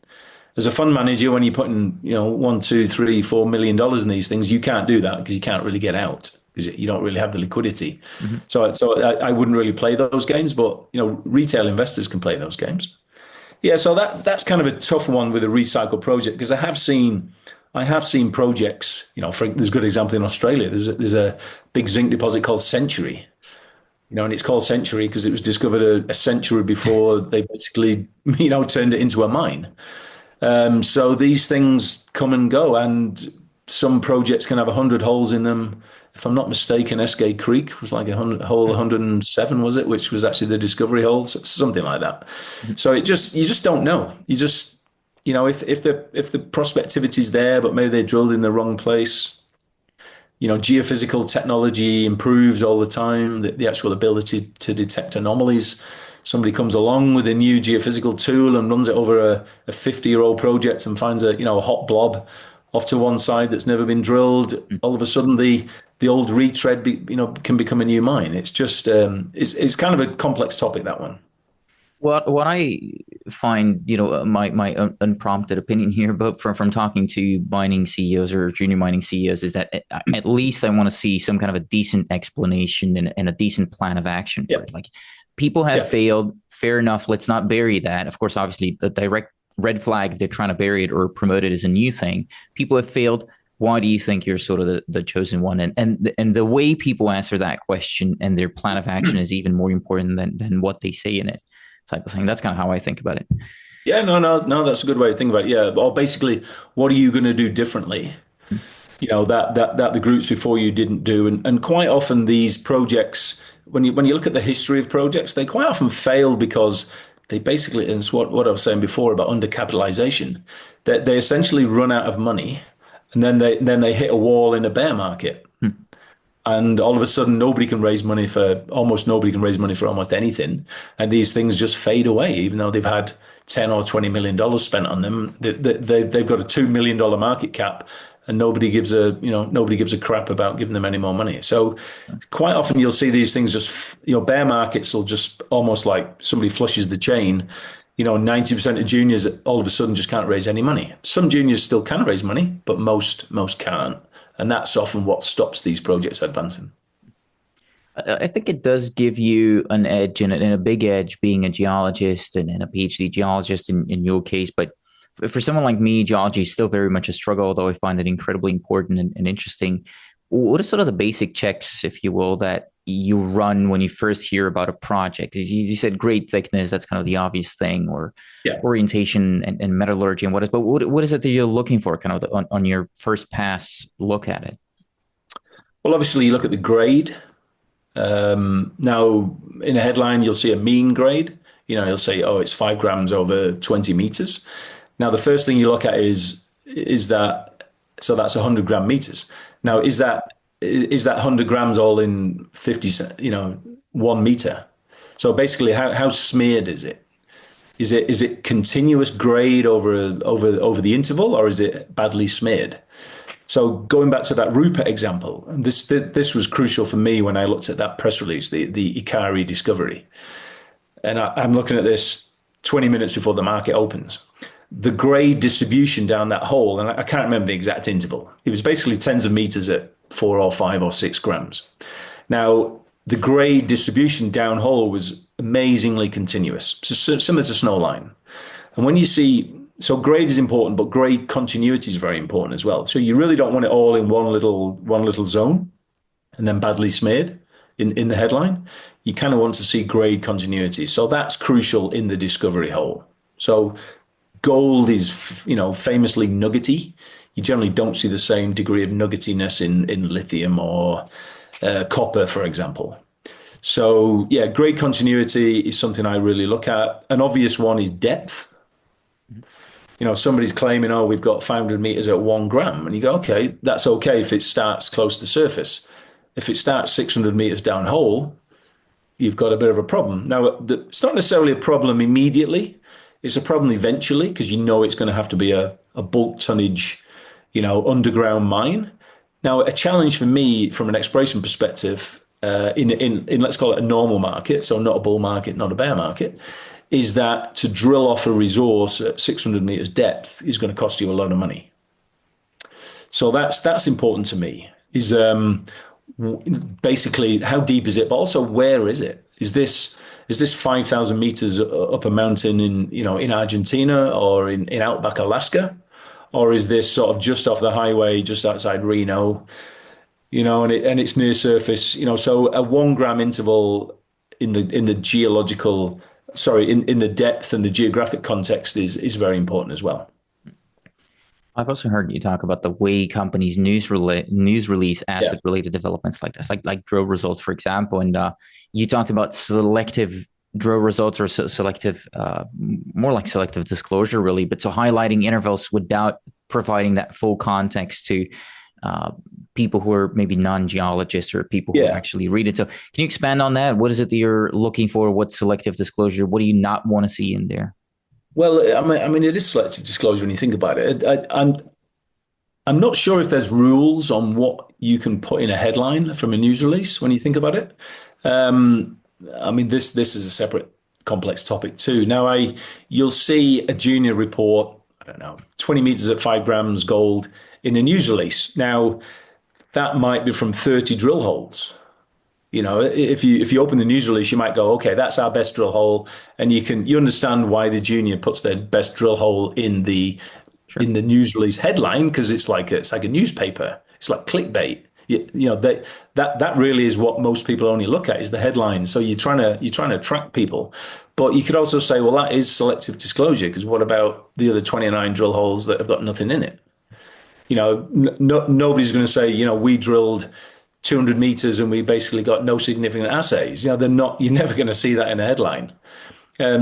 As a fund manager, when you're putting one, two, three, $4 million in these things, you can't do that because you can't really get out because you don't really have the liquidity. Mm-hmm. So I wouldn't really play those games, but retail investors can play those games. Yeah, so that's kind of a tough one with a recycle project because I have seen projects. There's a good example in Australia. There's a big zinc deposit called Century. And it's called Century because it was discovered a century before they basically turned it into a mine. So these things come and go, and some projects can have 100 holes in them. If I'm not mistaken, Eskay Creek was like hole 107, was it? Which was actually the discovery hole, something like that. So you just don't know. If the prospectivity is there, but maybe they drilled in the wrong place. Geophysical technology improves all the time. The actual ability to detect anomalies. Somebody comes along with a new geophysical tool and runs it over a 50-year-old project and finds a hot blob off to one side that's never been drilled. All of a sudden, the old retread can become a new mine. It's just it's kind of a complex topic, that one. What I find, my unprompted opinion here, but from talking to mining CEOs or junior mining CEOs, is that at least I want to see some kind of a decent explanation and a decent plan of action for Yeah. it. Like, people have Yeah. failed, fair enough. Let's not bury that. Of course, obviously, the direct red flag, if they're trying to bury it or promote it as a new thing. People have failed. Why do you think you're sort of the chosen one? And the way people answer that question and their plan of action is even more important than what they say in it, type of thing. That's kind of how I think about it. Yeah, no, that's a good way to think about it. Yeah, or basically, what are you going to do differently? That the groups before you didn't do, and quite often these projects, when you look at the history of projects, they quite often fail because they basically, and it's what I was saying before about undercapitalization, that they essentially run out of money, and then they hit a wall in a bear market. Hmm. And all of a sudden, almost nobody can raise money for almost anything, and these things just fade away, even though they've had $10 or $20 million spent on them. They've got a $2 million market cap, and nobody gives a crap about giving them any more money. So quite often you'll see these things bear markets will just almost like somebody flushes the chain. 90% of juniors all of a sudden just can't raise any money. Some juniors still can raise money, but most can't. And that's often what stops these projects advancing. I think it does give you an edge and a big edge being a geologist and a PhD geologist in your case. But For someone like me, geology is still very much a struggle, although I find it incredibly important and interesting. What are sort of the basic checks, if you will, that you run when you first hear about a project? You said grade thickness, that's kind of the obvious thing, or Yeah. orientation and metallurgy and what is it that you're looking for kind of on your first pass look at it? Well, obviously, you look at the grade. Now, in a headline, you'll see a mean grade. You'll say, oh, it's 5 grams over 20 meters. Now, the first thing you look at is that, so that's 100 gram meters. Now, is that 100 grams all in 50, 1 meter? So basically, how smeared is it? Is it continuous grade over the interval, or is it badly smeared? So going back to that Rupert example, and this was crucial for me when I looked at that press release, the Ikari discovery, and I'm looking at this 20 minutes before the market opens. The grade distribution down that hole, and I can't remember the exact interval. It was basically tens of meters at 4 or 5 or 6 grams. Now, the grade distribution down hole was amazingly continuous, so similar to snowline. And when you see, so grade is important, but grade continuity is very important as well. So you really don't want it all in one little zone and then badly smeared in the headline. You kind of want to see grade continuity. So that's crucial in the discovery hole. So gold is, famously nuggety. You generally don't see the same degree of nuggetiness in lithium or copper, for example. So yeah, grade continuity is something I really look at. An obvious one is depth. Somebody's claiming, oh, we've got 500 meters at 1 gram. And you go, okay, that's okay if it starts close to surface. If it starts 600 meters down hole, you've got a bit of a problem. Now, it's not necessarily a problem immediately. It's a problem eventually, because it's going to have to be a bulk tonnage, underground mine. Now, a challenge for me from an exploration perspective, in let's call it a normal market, so not a bull market, not a bear market, is that to drill off a resource at 600 meters depth is going to cost you a lot of money. So that's important to me. Is basically how deep is it, but also where is it? Is this 5,000 meters up a mountain in Argentina or in outback Alaska, or is this sort of just off the highway just outside Reno? And it's near surface. So a 1 gram interval in the geological. Sorry, in the depth and the geographic context is very important as well. I've also heard you talk about the way companies news release Yeah. asset related developments like this, like drill results, for example. And you talked about selective drill results or selective, more like selective disclosure, really, but so highlighting intervals without providing that full context to people who are maybe non-geologists or people who Yeah. actually read it. So can you expand on that? What is it that you're looking for? What's selective disclosure? What do you not want to see in there? Well, I mean, it is selective disclosure when you think about it. I'm not sure if there's rules on what you can put in a headline from a news release when you think about it. Um, I mean, this is a separate complex topic too. Now, you'll see a junior report, I don't know, 20 meters at 5 grams gold in a news release. Now, that might be from 30 drill holes. If you open the news release, you might go, okay, that's our best drill hole, and you understand why the junior puts their best drill hole in the Sure. news release headline, because it's like a newspaper. It's like clickbait. That really is what most people only look at, is the headline. So you're trying to attract people, but you could also say, well, that is selective disclosure, because what about the other 29 drill holes that have got nothing in it? Nobody's going to say, we drilled 200 meters and we basically got no significant assays. They're not. You're never going to see that in a headline.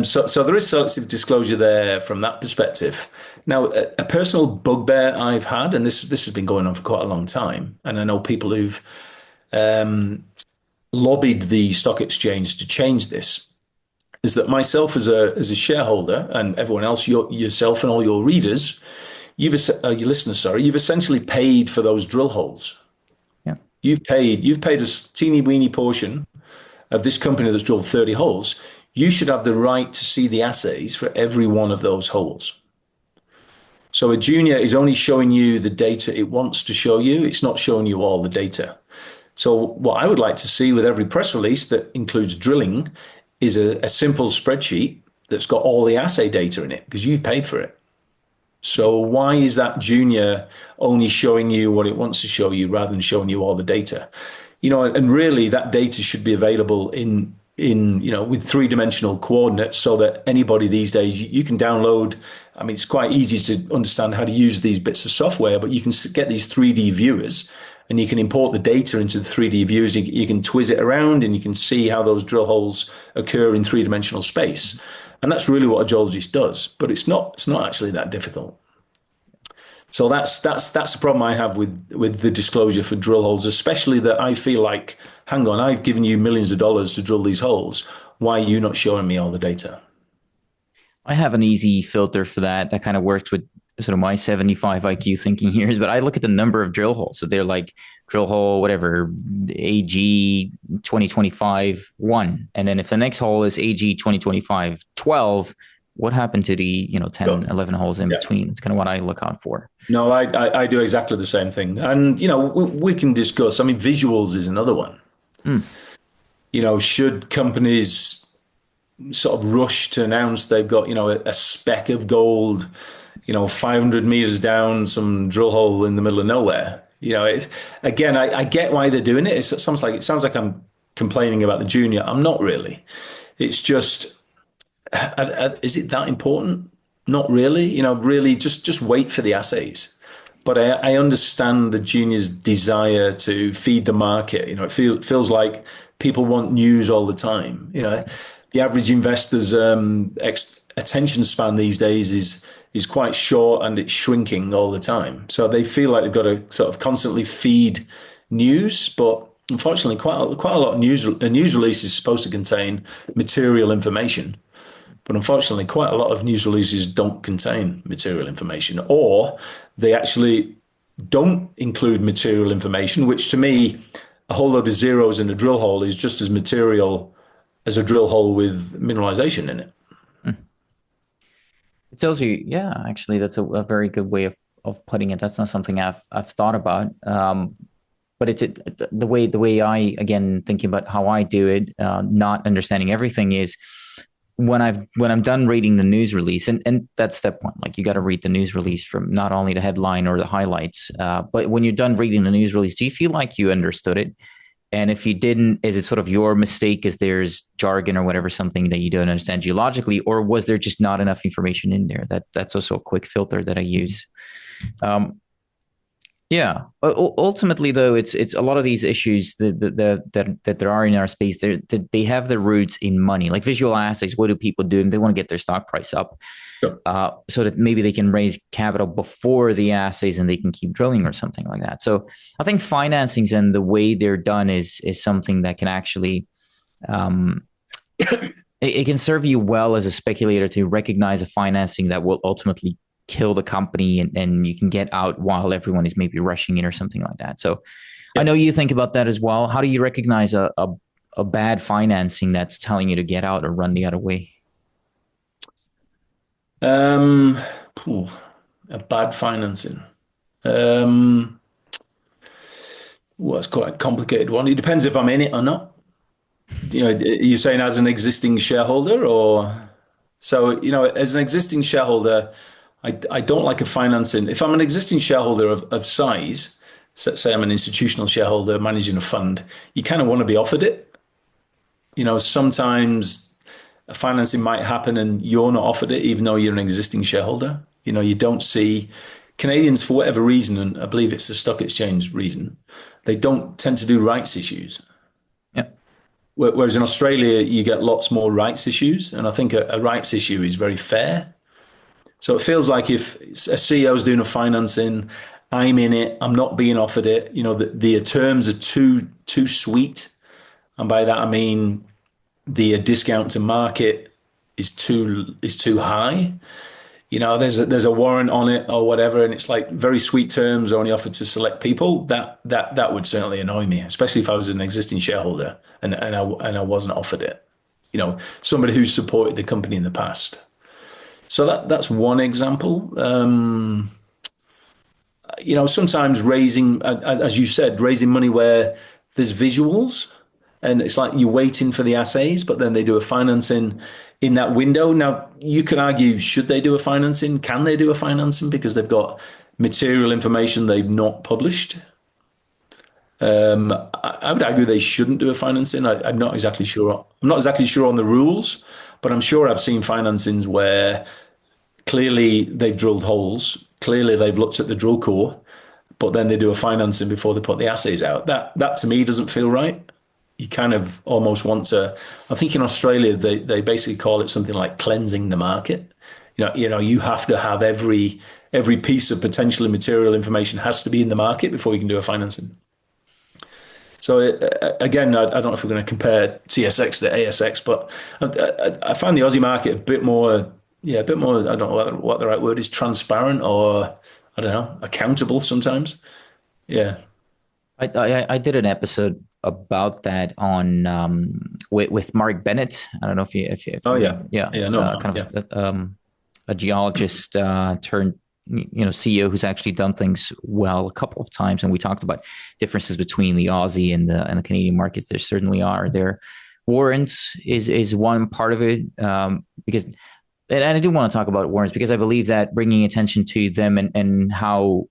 So there is selective disclosure there from that perspective. Now, a personal bugbear I've had, and this has been going on for quite a long time, and I know people who've lobbied the stock exchange to change this, is that myself as a shareholder and everyone else, yourself and all your readers, your listeners, sorry, you've essentially paid for those drill holes. Yeah. You've paid a teeny weeny portion of this company that's drilled 30 holes. You should have the right to see the assays for every one of those holes. So a junior is only showing you the data it wants to show you. It's not showing you all the data. So what I would like to see with every press release that includes drilling is a simple spreadsheet that's got all the assay data in it, because you've paid for it. So why is that junior only showing you what it wants to show you rather than showing you all the data? And really that data should be available in with three-dimensional coordinates so that anybody these days you can download. I mean, it's quite easy to understand how to use these bits of software, but you can get these 3D viewers and you can import the data into the 3D views. You can twizz it around and you can see how those drill holes occur in three-dimensional space. And that's really what a geologist does, but it's not actually that difficult. So that's the problem I have with the disclosure for drill holes, especially that I feel like, hang on, I've given you millions of dollars to drill these holes. Why are you not showing me all the data? I have an easy filter for that. That kind of works with sort of my 75 IQ thinking here. But I look at the number of drill holes. So they're like drill hole, whatever, AG 2025 1. And then if the next hole is AG 2025 12, what happened to the 10, 11 holes in Yeah. between? It's kind of what I look out for. No, I do exactly the same thing. And, we can discuss. I mean, visuals is another one. Hmm. Should companies sort of rush to announce they've got, a speck of gold, 500 meters down some drill hole in the middle of nowhere? Again, I get why they're doing it. It sounds like I'm complaining about the junior. I'm not really. It's just, is it that important? Not really. Really just wait for the assays. But I understand the junior's desire to feed the market. It feels like people want news all the time. The average investor's attention span these days is quite short and it's shrinking all the time. So they feel like they've got to sort of constantly feed news. But unfortunately, quite a lot of news. A news release is supposed to contain material information. But unfortunately, quite a lot of news releases don't contain material information, or they actually don't include material information, which to me, a whole load of zeros in a drill hole is just as material as a drill hole with mineralization in it. It tells you, yeah, actually, that's a very good way of putting it. That's not something I've thought about. But the way I, again, thinking about how I do it, not understanding everything is when I'm done reading the news release, and that's step one. Like, you got to read the news release from not only the headline or the highlights, but when you're done reading the news release, do you feel like you understood it? And if you didn't, is it sort of your mistake? Is there's jargon or whatever, something that you don't understand geologically, or was there just not enough information in there? That's also a quick filter that I use. Yeah. Ultimately, though, it's a lot of these issues that there are in our space. They have their roots in money, like visual assays. What do people do? They want to get their stock price up, Sure. so that maybe they can raise capital before the assays and they can keep drilling or something like that. So I think financings and the way they're done is something that can actually it can serve you well as a speculator to recognize a financing that will ultimately kill the company, and you can get out while everyone is maybe rushing in or something like that. So I know you think about that as well. How do you recognize a bad financing that's telling you to get out or run the other way? A bad financing. Well, it's quite a complicated one. It depends if I'm in it or not. Are you saying as an existing shareholder, or so? As an existing shareholder, I don't like a financing. If I'm an existing shareholder of size, say I'm an institutional shareholder managing a fund, you kind of want to be offered it. Sometimes a financing might happen and you're not offered it, even though you're an existing shareholder. You don't see Canadians, for whatever reason, and I believe it's the stock exchange reason, they don't tend to do rights issues. Yeah. Whereas in Australia, you get lots more rights issues. And I think a rights issue is very fair. So it feels like if a CEO is doing a financing, I'm in it, I'm not being offered it. The terms are too sweet, and by that I mean the discount to market is too high. There's a warrant on it or whatever, and it's like very sweet terms only offered to select people. That would certainly annoy me, especially if I was an existing shareholder and I wasn't offered it. Somebody who supported the company in the past. So that's one example. Sometimes raising, as you said, raising money where there's visuals. And it's like you're waiting for the assays, but then they do a financing in that window. Now, you could argue, should they do a financing? Can they do a financing because they've got material information they've not published? I would argue they shouldn't do a financing. I'm not exactly sure. I'm not exactly sure on the rules, but I'm sure I've seen financings where clearly they've drilled holes, clearly they've looked at the drill core, but then they do a financing before they put the assays out. That to me doesn't feel right. You kind of almost want to. I think in Australia they basically call it something like cleansing the market. You have to have every piece of potentially material information has to be in the market before you can do a financing. So again, I don't know if we're going to compare TSX to ASX, but I find the Aussie market a bit more, yeah, a bit more. I don't know what the right word is, transparent or I don't know, accountable sometimes. Yeah. I did an episode about that on with Mark Bennett. I don't know if Oh yeah. yeah, Yeah. No. kind Yeah. of a geologist turned CEO who's actually done things well a couple of times, and we talked about differences between the Aussie and the Canadian markets. There certainly are. There, warrants is one part of it because. And I do want to talk about warrants because I believe that bringing attention to them and how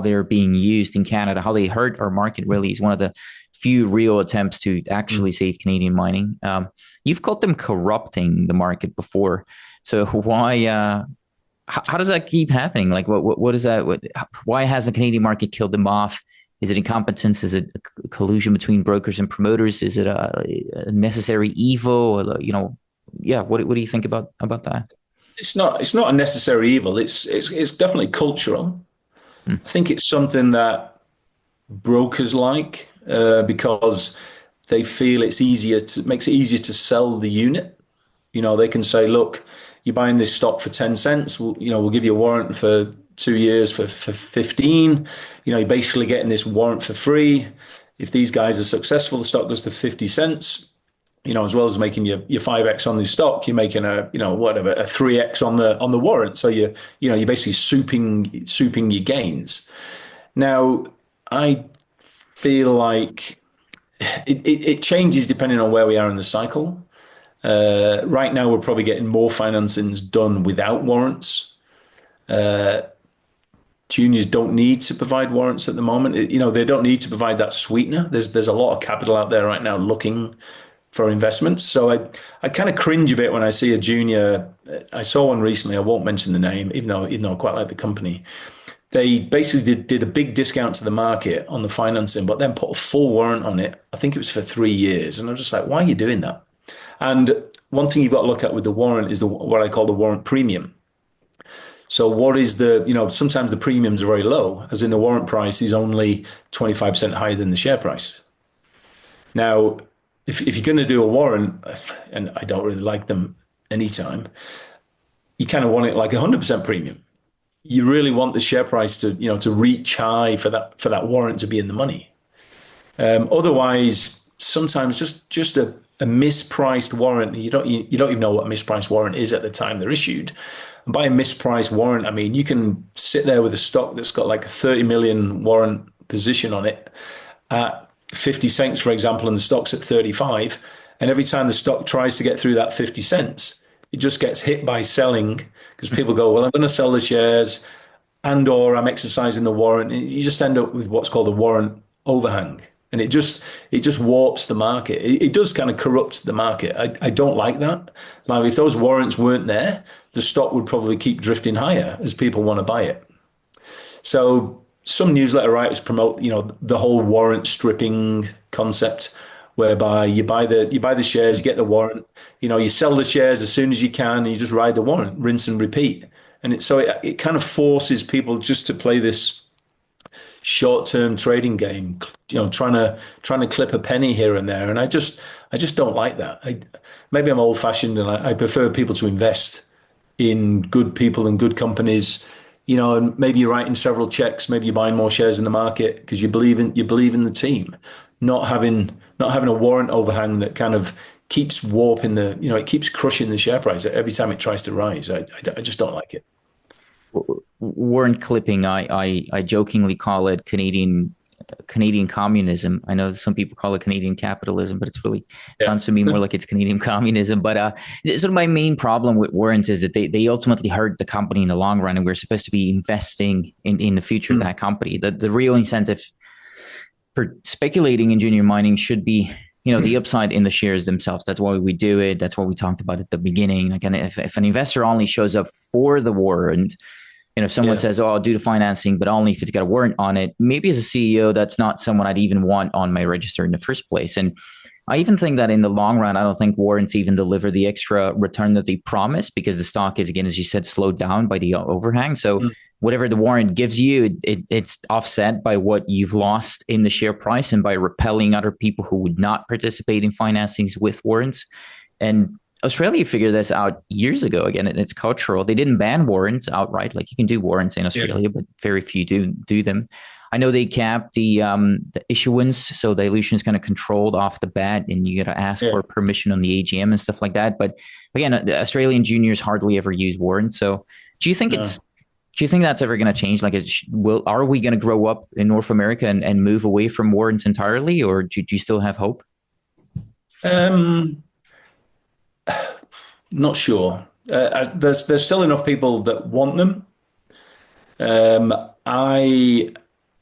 they're being used in Canada, how they hurt our market really is one of the few real attempts to actually save Canadian mining. You've called them corrupting the market before. So why, how does that keep happening? Like, what is that? Why has the Canadian market killed them off? Is it incompetence? Is it a collusion between brokers and promoters? Is it a necessary evil? Yeah. What do you think about that? It's not a necessary evil. It's definitely cultural. Hmm. I think it's something that brokers like because they feel makes it easier to sell the unit. They can say, look, you're buying this stock for 10 cents. We'll give you a warrant for 2 years for 15. You're basically getting this warrant for free. If these guys are successful, the stock goes to 50 cents. As well as making your 5x on the stock, you're making a 3x on the warrant. So you're basically souping your gains. Now, I feel like it changes depending on where we are in the cycle. Right now, we're probably getting more financings done without warrants. Juniors don't need to provide warrants at the moment. They don't need to provide that sweetener. There's a lot of capital out there right now looking for investments. So I kind of cringe a bit when I see a junior. I saw one recently. I won't mention the name, even though I quite like the company. They basically did a big discount to the market on the financing, but then put a full warrant on it. I think it was for 3 years. And I was just like, why are you doing that? And one thing you've got to look at with the warrant is what I call the warrant premium. So what is sometimes the premiums are very low, as in the warrant price is only 25% higher than the share price. Now, if you're going to do a warrant, and I don't really like them anytime, you kind of want it like 100% premium. You really want the share price to reach high for that warrant to be in the money. Otherwise, sometimes just a mispriced warrant, you don't even know what a mispriced warrant is at the time they're issued. And by a mispriced warrant, I mean you can sit there with a stock that's got like a 30 million warrant position on it at 50 cents, for example, and the stock's at 35. And every time the stock tries to get through that 50 cents, it just gets hit by selling because people go, well, I'm going to sell the shares or I'm exercising the warrant. And you just end up with what's called a warrant overhang. And it just warps the market. It does kind of corrupt the market. I don't like that. Now, if those warrants weren't there, the stock would probably keep drifting higher as people want to buy it. So some newsletter writers promote, the whole warrant stripping concept, whereby you buy the shares, you get the warrant, you sell the shares as soon as you can, and you just ride the warrant, rinse and repeat. And it kind of forces people just to play this short-term trading game, trying to clip a penny here and there. And I just don't like that. Maybe I'm old-fashioned, and I prefer people to invest in good people and good companies. And maybe you're writing several checks, maybe you're buying more shares in the market because you believe in the team, not having a warrant overhang that kind of keeps warping it keeps crushing the share price every time it tries to rise. I just don't like it. Warrant clipping, I jokingly call it Canadian Canadian communism. I know some people call it Canadian capitalism, but it's really Yeah. sounds to me more like it's Canadian communism. But sort of my main problem with warrants is that they ultimately hurt the company in the long run, and we're supposed to be investing in the future of Mm. that company. The real incentive for speculating in junior mining should be, the upside in the shares themselves. That's why we do it. That's what we talked about at the beginning. Like, and if an investor only shows up for the warrant, if someone Yeah. says, "Oh, I'll do the financing, but only if it's got a warrant on it," maybe as a CEO, that's not someone I'd even want on my register in the first place. And I even think that in the long run, I don't think warrants even deliver the extra return that they promise, because the stock is, again, as you said, slowed down by the overhang. So Mm. whatever the warrant gives you, it's offset by what you've lost in the share price and by repelling other people who would not participate in financings with warrants. And Australia figured this out years ago. Again, it's cultural. They didn't ban warrants outright. Like, you can do warrants in Yeah. Australia, but very few do them. I know they capped the issuance, so dilution is kind of controlled off the bat, and you got to ask Yeah. for permission on the AGM and stuff like that. But again, the Australian juniors hardly ever use warrants. So do you think No. it's do you think that's ever going to change? Like, are we going to grow up in North America and move away from warrants entirely, or do you still have hope? Um, Not sure. There's still enough people that want them. Um, I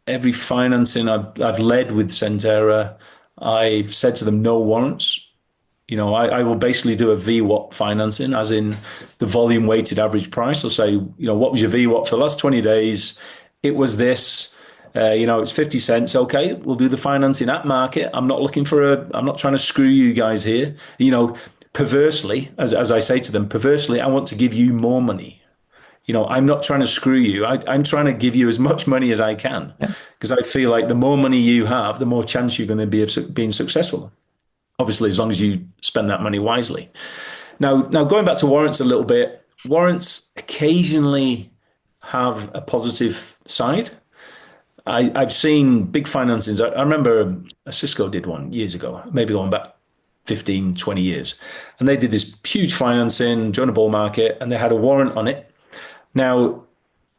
every financing I've led with Centerra, I've said to them no warrants. I will basically do a VWAP financing, as in the volume weighted average price. I'll say, what was your VWAP for the last 20 days? It was this. It's 50 cents. Okay, we'll do the financing at market. I'm not trying to screw you guys here. Perversely, as I say to them, perversely, I want to give you more money. I'm not trying to screw you. I'm trying to give you as much money as I can, Yeah. because I feel like the more money you have, the more chance you're going to be of being successful. Obviously, as long as you spend that money wisely. Now going back to warrants a little bit, warrants occasionally have a positive side. I've seen big financings. I remember Cisco did one years ago, maybe going back 15, 20 years. And they did this huge financing during a bull market, and they had a warrant on it. Now,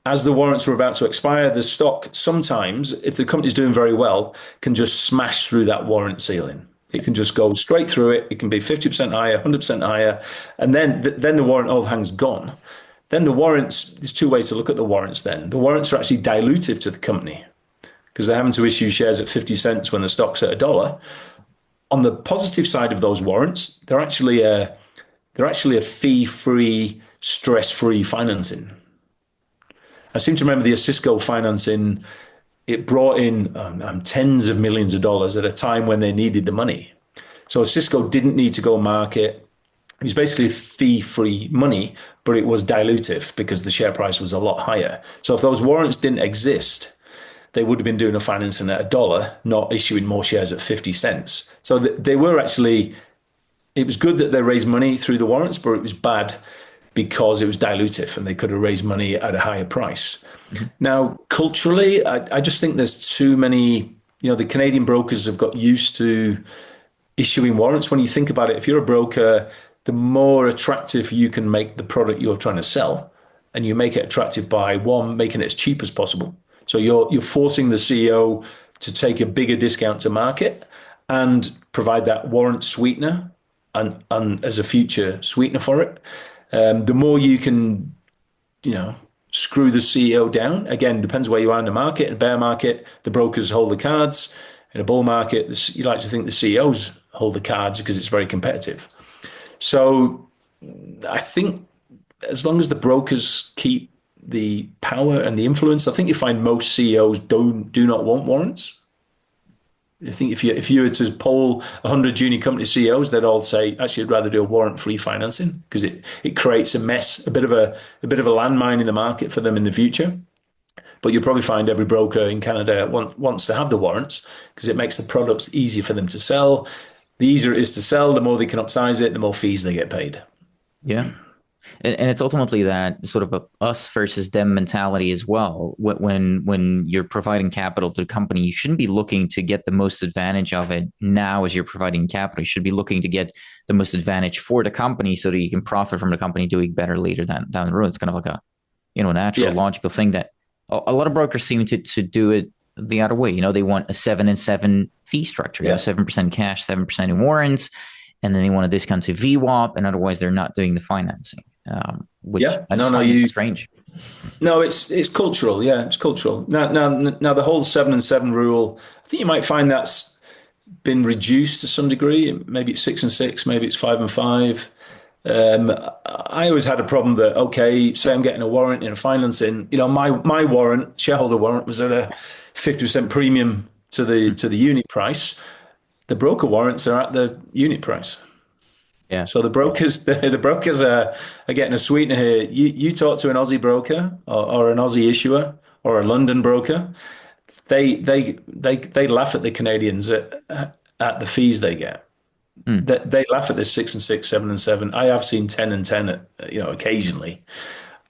as the warrants were about to expire, the stock sometimes, if the company's doing very well, can just smash through that warrant ceiling. It can just go straight through it. It can be 50% higher, 100% higher. And then the warrant overhang's gone. Then the warrants, there's two ways to look at the warrants then. The warrants are actually dilutive to the company, because they're having to issue shares at 50 cents when the stock's at a dollar. On the positive side of those warrants, they're actually a fee-free, stress-free financing. I seem to remember the Cisco financing. It brought in tens of millions of dollars at a time when they needed the money. So Cisco didn't need to go market. It was basically fee-free money, but it was dilutive because the share price was a lot higher. So if those warrants didn't exist, they would have been doing a financing at a dollar, not issuing more shares at 50 cents. So they were actually, it was good that they raised money through the warrants, but it was bad because it was dilutive and they could have raised money at a higher price. Mm-hmm. Now, culturally, I just think there's too many, the Canadian brokers have got used to issuing warrants. When you think about it, if you're a broker, the more attractive you can make the product you're trying to sell, and you make it attractive by, one, making it as cheap as possible. So you're forcing the CEO to take a bigger discount to market and provide that warrant sweetener and as a future sweetener for it. The more you can, screw the CEO down. Again, depends where you are in the market. In a bear market, the brokers hold the cards. In a bull market, you like to think the CEOs hold the cards because it's very competitive. So I think as long as the brokers keep the power and the influence, I think you find most CEOs do not want warrants. I think if you were to poll 100 junior company CEOs, they'd all say, actually, I'd rather do a warrant-free financing because it creates a mess, a bit of a landmine in the market for them in the future. But you'll probably find every broker in Canada wants to have the warrants because it makes the products easier for them to sell. The easier it is to sell, the more they can upsize it, the more fees they get paid. Yeah. And it's ultimately that sort of a us versus them mentality as well. When you're providing capital to the company, you shouldn't be looking to get the most advantage of it now as you're providing capital. You should be looking to get the most advantage for the company so that you can profit from the company doing better later down the road. It's kind of like a natural, Yeah. logical thing that a lot of brokers seem to do it the other way. They want a 7 and 7 fee structure. Yeah. 7% cash, 7% in warrants, and then they want a discount to VWAP, and otherwise they're not doing the financing, which Yeah. I No, just no, find it strange. no, it's cultural. Yeah, it's cultural. Now, the whole 7 and 7 rule, I think you might find that's been reduced to some degree. Maybe it's 6 and 6, maybe it's 5 and 5. Um, I always had a problem that, okay, say I'm getting a warrant in a financing, my warrant, shareholder warrant, was at a 50% premium to the Mm. to the unit price. The broker warrants are at the unit price. Yeah. So the brokers are getting a sweetener here. You talk to an Aussie broker or an Aussie issuer or a London broker, they laugh at the Canadians at the fees they get. Mm. They laugh at this 6 and 6, 7 and 7. I have seen 10 and 10, occasionally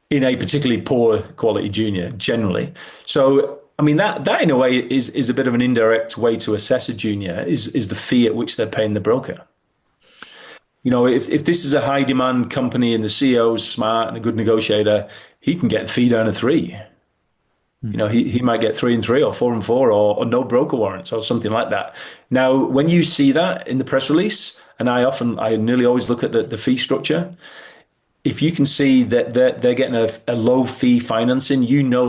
in a particularly poor quality junior generally. So I mean that in a way is a bit of an indirect way to assess a junior is the fee at which they're paying the broker. If this is a high demand company and the CEO is smart and a good negotiator, he can get the fee down to 3. Mm. He might get 3 and 3 or 4 and 4 or no broker warrants or something like that. Now, when you see that in the press release, and I nearly always look at the fee structure. If you can see that they're getting a low fee financing,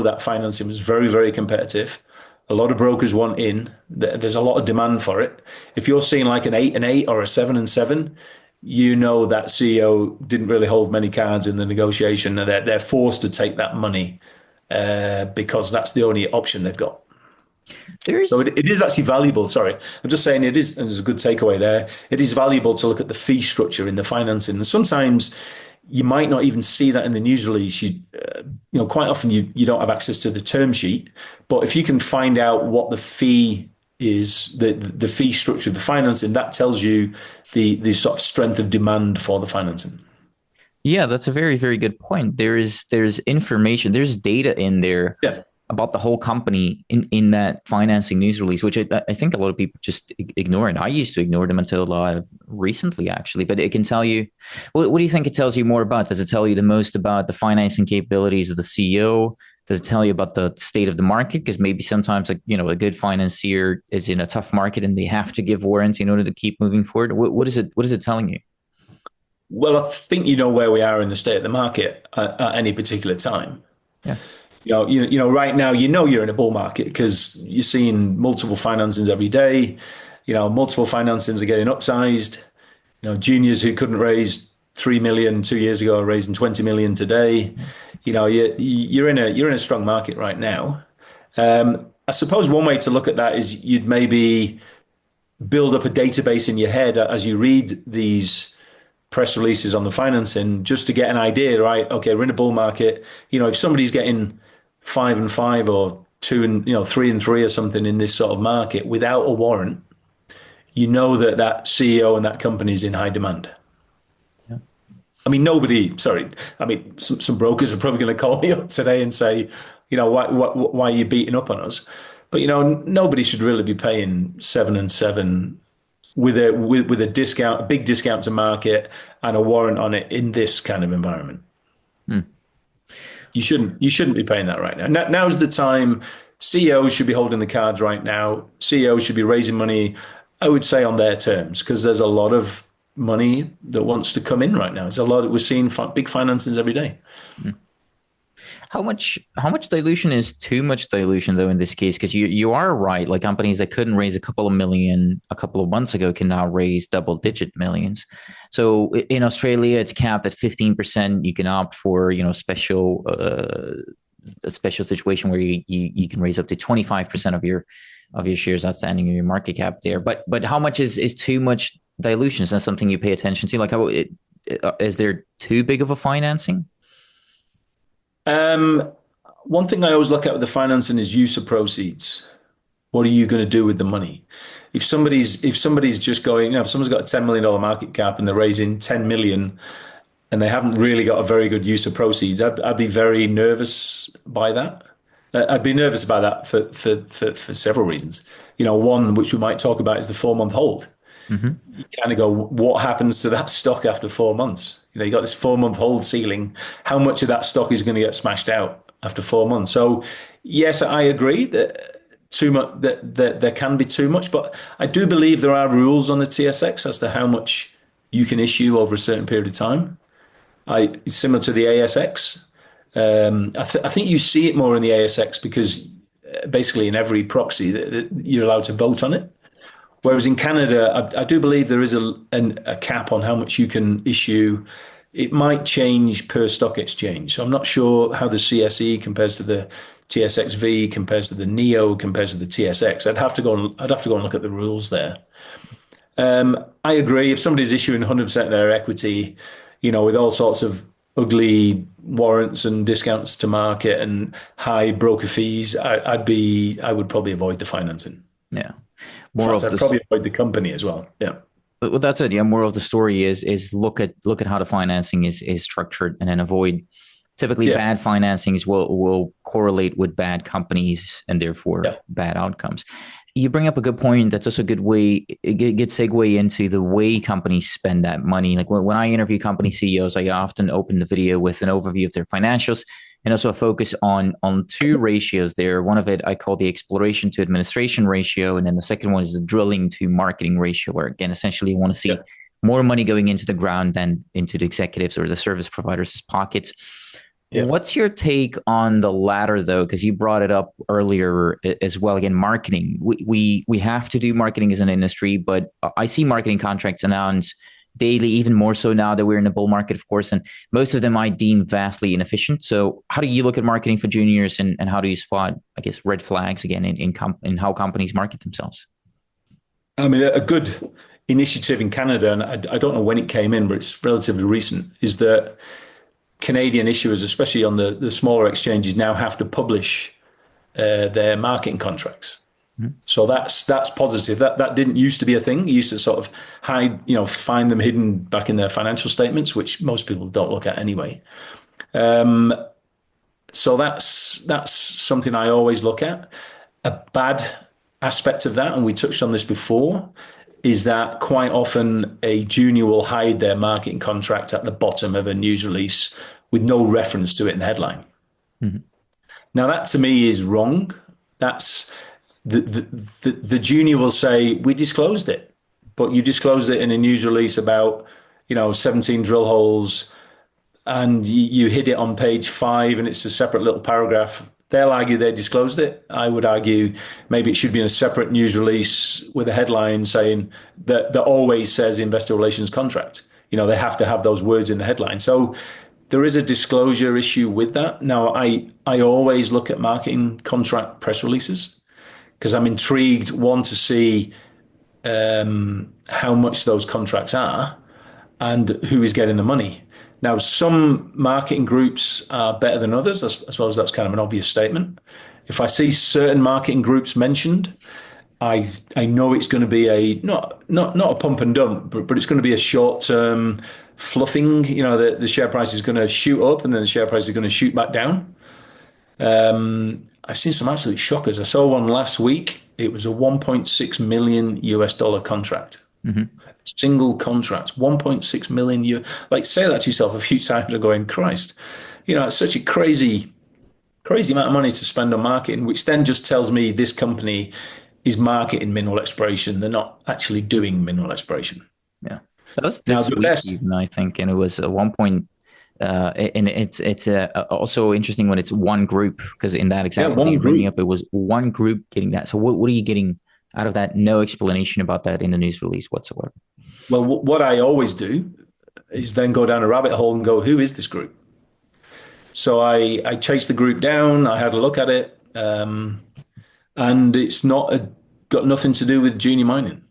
that financing was very, very competitive. A lot of brokers want in. There's a lot of demand for it. If you're seeing like an 8 and 8 or a 7 and 7, that CEO didn't really hold many cards in the negotiation, and they're forced to take that money because that's the only option they've got. So There's it is actually valuable. Sorry, I'm just saying it is. And there's a good takeaway there. It is valuable to look at the fee structure in the financing, and sometimes you might not even see that in the news release. Quite often you don't have access to the term sheet, but if you can find out what the fee is, the fee structure of the financing, that tells you the sort of strength of demand for the financing. Yeah, that's a very, very good point. There's information, there's data in there Yeah. about the whole company in that financing news release, which I think a lot of people just ignore. And I used to ignore them until recently, actually. But it can tell you, what do you think it tells you more about? Does it tell you the most about the financing capabilities of the CEO? Does it tell you about the state of the market? Because maybe sometimes, a good financier is in a tough market and they have to give warrants in order to keep moving forward. What is it? What is it telling you? Well, I think you know where we are in the state of the market at any particular time. Yeah. Right now, you're in a bull market because you're seeing multiple financings every day. Multiple financings are getting upsized. Juniors who couldn't raise 3 million 2 years ago are raising 20 million today. You're in a strong market right now. I suppose one way to look at that is you'd maybe build up a database in your head as you read these press releases on the financing, just to get an idea, right? Okay, we're in a bull market. If somebody's getting 5 and 5 or 3 and 3 or something in this sort of market without a warrant, that CEO and that company is in high demand. Yeah. I mean, some brokers are probably going to call me up today and say, why are you beating up on us? But nobody should really be paying 7 and 7 with a discount, a big discount to market, and a warrant on it in this kind of environment. Hmm. You shouldn't be paying that right now. Now's the time. CEOs should be holding the cards right now. CEOs should be raising money, I would say, on their terms, because there's a lot of money that wants to come in right now. There's a lot. We're seeing big financings every day. Hmm. How much dilution is too much dilution though in this case? Because you are right. Like companies that couldn't raise a couple of million a couple of months ago can now raise double-digit millions. So in Australia, it's capped at 15%. You can opt for a special situation where you can raise up to 25% of your shares outstanding in your market cap there. But how much is too much dilution? Is that something you pay attention to? Like is there too big of a financing? One thing I always look at with the financing is use of proceeds. What are you going to do with the money? If somebody's just going, if someone's got a $10 million market cap and they're raising 10 million and they haven't really got a very good use of proceeds, I'd be very nervous by that. I'd be nervous about that for several reasons. One which we might talk about is the 4 month hold. Mm-hmm. You kind of go, what happens to that stock after 4 months? You got this 4 month hold ceiling. How much of that stock is going to get smashed out after 4 months? So yes, I agree that too much that there can be too much, but I do believe there are rules on the TSX as to how much you can issue over a certain period of time. Similar to the ASX. I think you see it more in the ASX because basically in every proxy you're allowed to vote on it. Whereas in Canada, I do believe there is a cap on how much you can issue. It might change per stock exchange. So I'm not sure how the CSE compares to the TSXV, compares to the NEO, compares to the TSX. I'd have to go and look at the rules there. I agree. If somebody's issuing 100% of their equity, with all sorts of ugly warrants and discounts to market and high broker fees, I would probably avoid the financing. Yeah. In fact, I'd probably avoid the company as well. Yeah. Well, that's it. Yeah. Moral of the story is look at how the financing is structured, and then avoid. Typically, bad financings will correlate with bad companies and therefore bad outcomes. You bring up a good point. That's also a good way, a good segue into the way companies spend that money. Like when I interview company CEOs, I often open the video with an overview of their financials and also a focus on two ratios there. One of it I call the exploration to administration ratio, and then the second one is the drilling to marketing ratio, where again, essentially you want to see more money going into the ground than into the executives or the service providers' pockets. Yeah. What's your take on the latter, though? Because you brought it up earlier as well. Again, marketing. We have to do marketing as an industry, but I see marketing contracts announced daily, even more so now that we're in a bull market, of course, and most of them I deem vastly inefficient. So how do you look at marketing for juniors, and how do you spot, I guess, red flags again in how companies market themselves? I mean, a good initiative in Canada, and I don't know when it came in, but it's relatively recent, is that Canadian issuers, especially on the smaller exchanges, now have to publish their marketing contracts. Mm-hmm. So that's positive. That didn't used to be a thing. You used to sort of hide, find them hidden back in their financial statements, which most people don't look at anyway. So that's something I always look at. A bad aspect of that, and we touched on this before, is that quite often a junior will hide their marketing contract at the bottom of a news release with no reference to it in the headline. Mm-hmm. Now, that to me is wrong. That's the junior will say, we disclosed it, but you disclosed it in a news release about, 17 drill holes, and you hid it on page 5 and it's a separate little paragraph. They'll argue they disclosed it. I would argue maybe it should be in a separate news release with a headline saying that always says investor relations contract. They have to have those words in the headline. So there is a disclosure issue with that. Now, I always look at marketing contract press releases because I'm intrigued, one, to see how much those contracts are and who is getting the money. Now, some marketing groups are better than others. I suppose that's kind of an obvious statement. If I see certain marketing groups mentioned, I know it's going to be a not a pump and dump, but it's going to be a short-term fluffing. The share price is going to shoot up and then the share price is going to shoot back down. I've seen some absolute shockers. I saw one last week. It was a $1.6 million contract. Mm-hmm. Single contract, 1.6 million. Like, say that to yourself a few times and going, Christ, it's such a crazy amount of money to spend on marketing, which then just tells me this company is marketing mineral exploration. They're not actually doing mineral exploration. Yeah, that was this week even, I think, and it was a 1 point. And it's also interesting when it's one group, because in that example you're bringing up, it was one group getting that. So what are you getting out of that? No explanation about that in the news release whatsoever. Well, what I always do is then go down a rabbit hole and go, who is this group? So I chased the group down. I had a look at it, and it's got nothing to do with junior mining.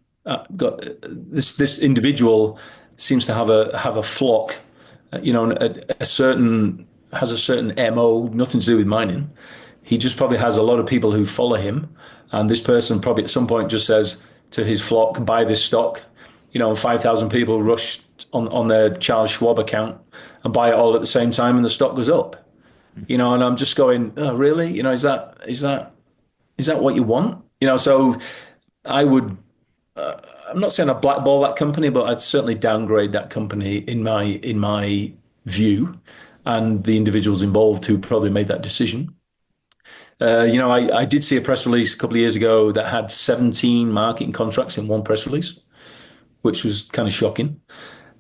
Got this individual seems to have a flock, has a certain MO, nothing to do with mining. He just probably has a lot of people who follow him, and this person probably at some point just says to his flock, buy this stock. 5,000 people rush on their Charles Schwab account and buy it all at the same time, and the stock goes up. And I'm just going, oh, really? Is that what you want? So I would. I'm not saying I blackball that company, but I'd certainly downgrade that company in my view, and the individuals involved who probably made that decision. I did see a press release a couple of years ago that had 17 marketing contracts in one press release, which was kind of shocking.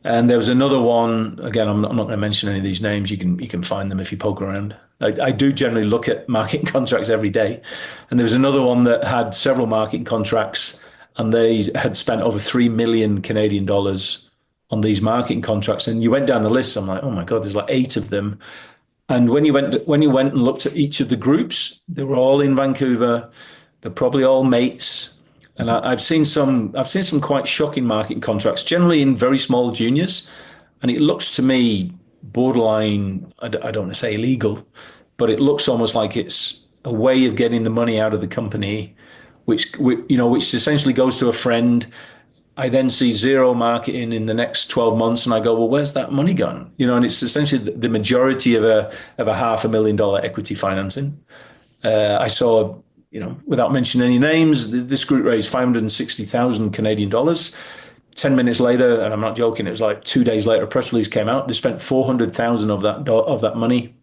And there was another one. Again, I'm not going to mention any of these names. You can find them if you poke around. I do generally look at marketing contracts every day, and there was another one that had several marketing contracts, and they had spent over 3 million Canadian dollars on these marketing contracts. And you went down the list. I'm like, oh my god, there's like eight of them. And when you went and looked at each of the groups, they were all in Vancouver. They're probably all mates. And I've seen some quite shocking marketing contracts, generally in very small juniors, and it looks to me borderline. I don't want to say illegal, but it looks almost like it's a way of getting the money out of the company, which essentially goes to a friend. I then see zero marketing in the next 12 months, and I go, well, where's that money gone? And it's essentially the majority of a $500,000 equity financing. I saw, without mentioning any names, this group raised 560,000 Canadian dollars. 10 minutes later, and I'm not joking, it was like 2 days later, a press release came out. They spent 400,000 of that money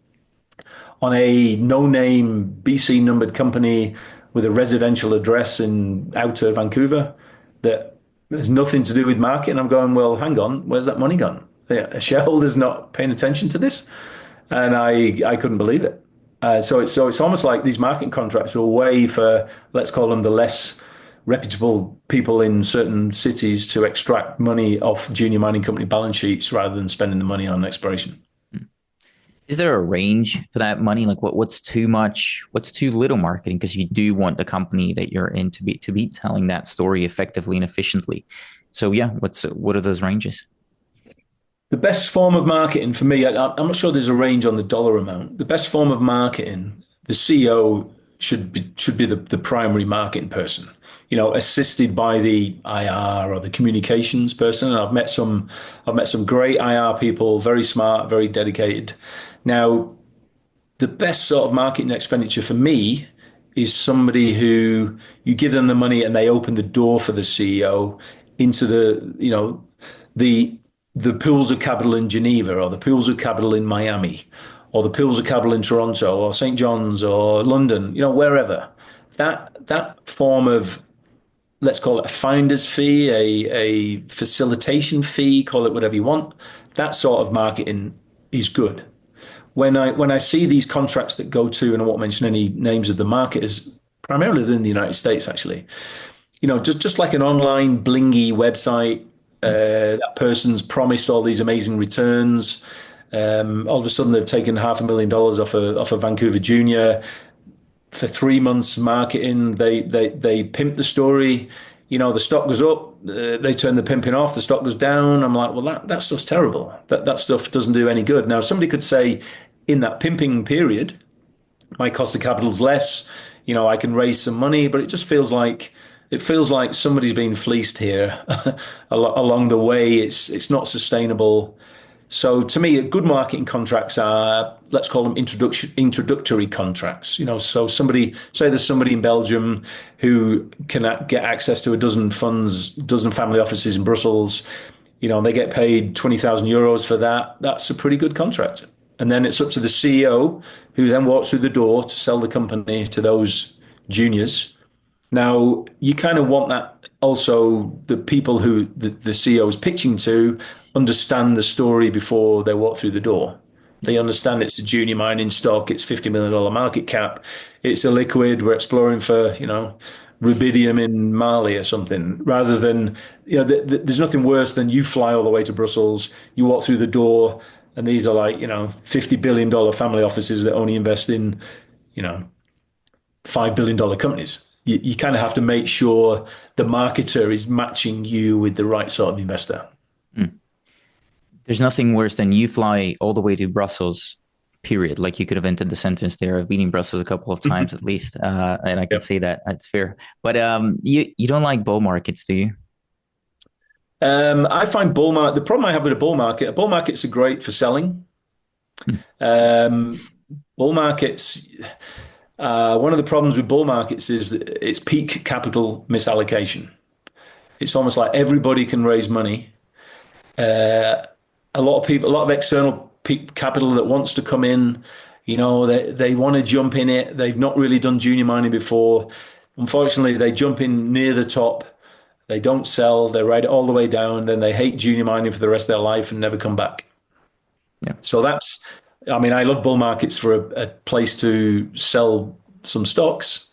on a no-name BC numbered company with a residential address in outer Vancouver that there's nothing to do with marketing. I'm going, well, hang on, where's that money gone? A shareholder's not paying attention to this, and I couldn't believe it. So it's almost like these marketing contracts are a way for, let's call them, the less reputable people in certain cities to extract money off junior mining company balance sheets rather than spending the money on exploration. Is there a range for that money? Like what's too much, what's too little marketing? Because you do want the company that you're in to be telling that story effectively and efficiently. So yeah, what are those ranges? The best form of marketing for me, I'm not sure there's a range on the dollar amount. The best form of marketing, the CEO should be the primary marketing person, assisted by the IR or the communications person. And I've met some great IR people, very smart, very dedicated. Now, the best sort of marketing expenditure for me is somebody who you give them the money and they open the door for the CEO into the the pools of capital in Geneva or the pools of capital in Miami or the pools of capital in Toronto or St. John's or London, wherever. That form of, let's call it a finder's fee, a facilitation fee, call it whatever you want. That sort of marketing is good. When I see these contracts that go to, and I won't mention any names of the marketers, primarily within the United States, actually, just like an online blingy website, that person's promised all these amazing returns. All of a sudden, they've taken $500,000 off a Vancouver junior for 3 months marketing. They pimp the story. The stock goes up. They turn the pimping off. The stock goes down. I'm like, well, that stuff's terrible. That stuff doesn't do any good. Now, somebody could say, in that pimping period, my cost of capital's less. I can raise some money, but it feels like somebody's been fleeced here along the way. It's not sustainable. So to me, good marketing contracts are, let's call them introductory contracts. So say there's somebody in Belgium who can get access to a dozen funds, dozen family offices in Brussels. They get paid 20,000 euros for that. That's a pretty good contract. And then it's up to the CEO who then walks through the door to sell the company to those juniors. Now, you kind of want that also, the people who the CEO is pitching to understand the story before they walk through the door. They understand it's a junior mining stock, it's $50 million market cap, it's a liquid, we're exploring for, rubidium in Mali or something, rather than, there's nothing worse than you fly all the way to Brussels, you walk through the door, and these are like, $50 billion family offices that only invest in, $5 billion companies. You kind of have to make sure the marketer is matching you with the right sort of investor. Mm. There's nothing worse than you fly all the way to Brussels, period. Like you could have entered the sentence there. I've been in Brussels a couple of times at least, and I can Yep. say that that's fair. But you don't like bull markets, do you? I find the problem I have with a bull markets are great for selling. Mm. Um, bull markets, one of the problems with bull markets is that it's peak capital misallocation. It's almost like everybody can raise money. A lot of people, a lot of external capital that wants to come in. They want to jump in it. They've not really done junior mining before. Unfortunately, they jump in near the top. They don't sell. They ride it all the way down. Then they hate junior mining for the rest of their life and never come back. Yeah. So I mean, I love bull markets for a place to sell some stocks.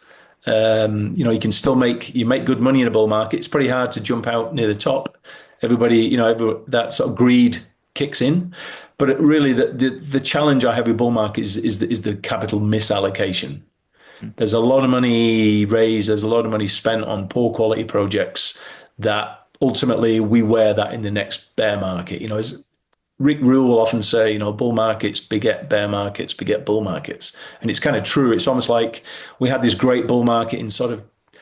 You can still make good money in a bull market. It's pretty hard to jump out near the top. Everybody, that sort of greed kicks in. But really, the challenge I have with bull markets is the capital misallocation. There's a lot of money raised. There's a lot of money spent on poor quality projects that ultimately we wear that in the next bear market. As Rick Rule will often say, bull markets beget bear markets, beget bull markets. And it's kind of true. It's almost like we had this great bull market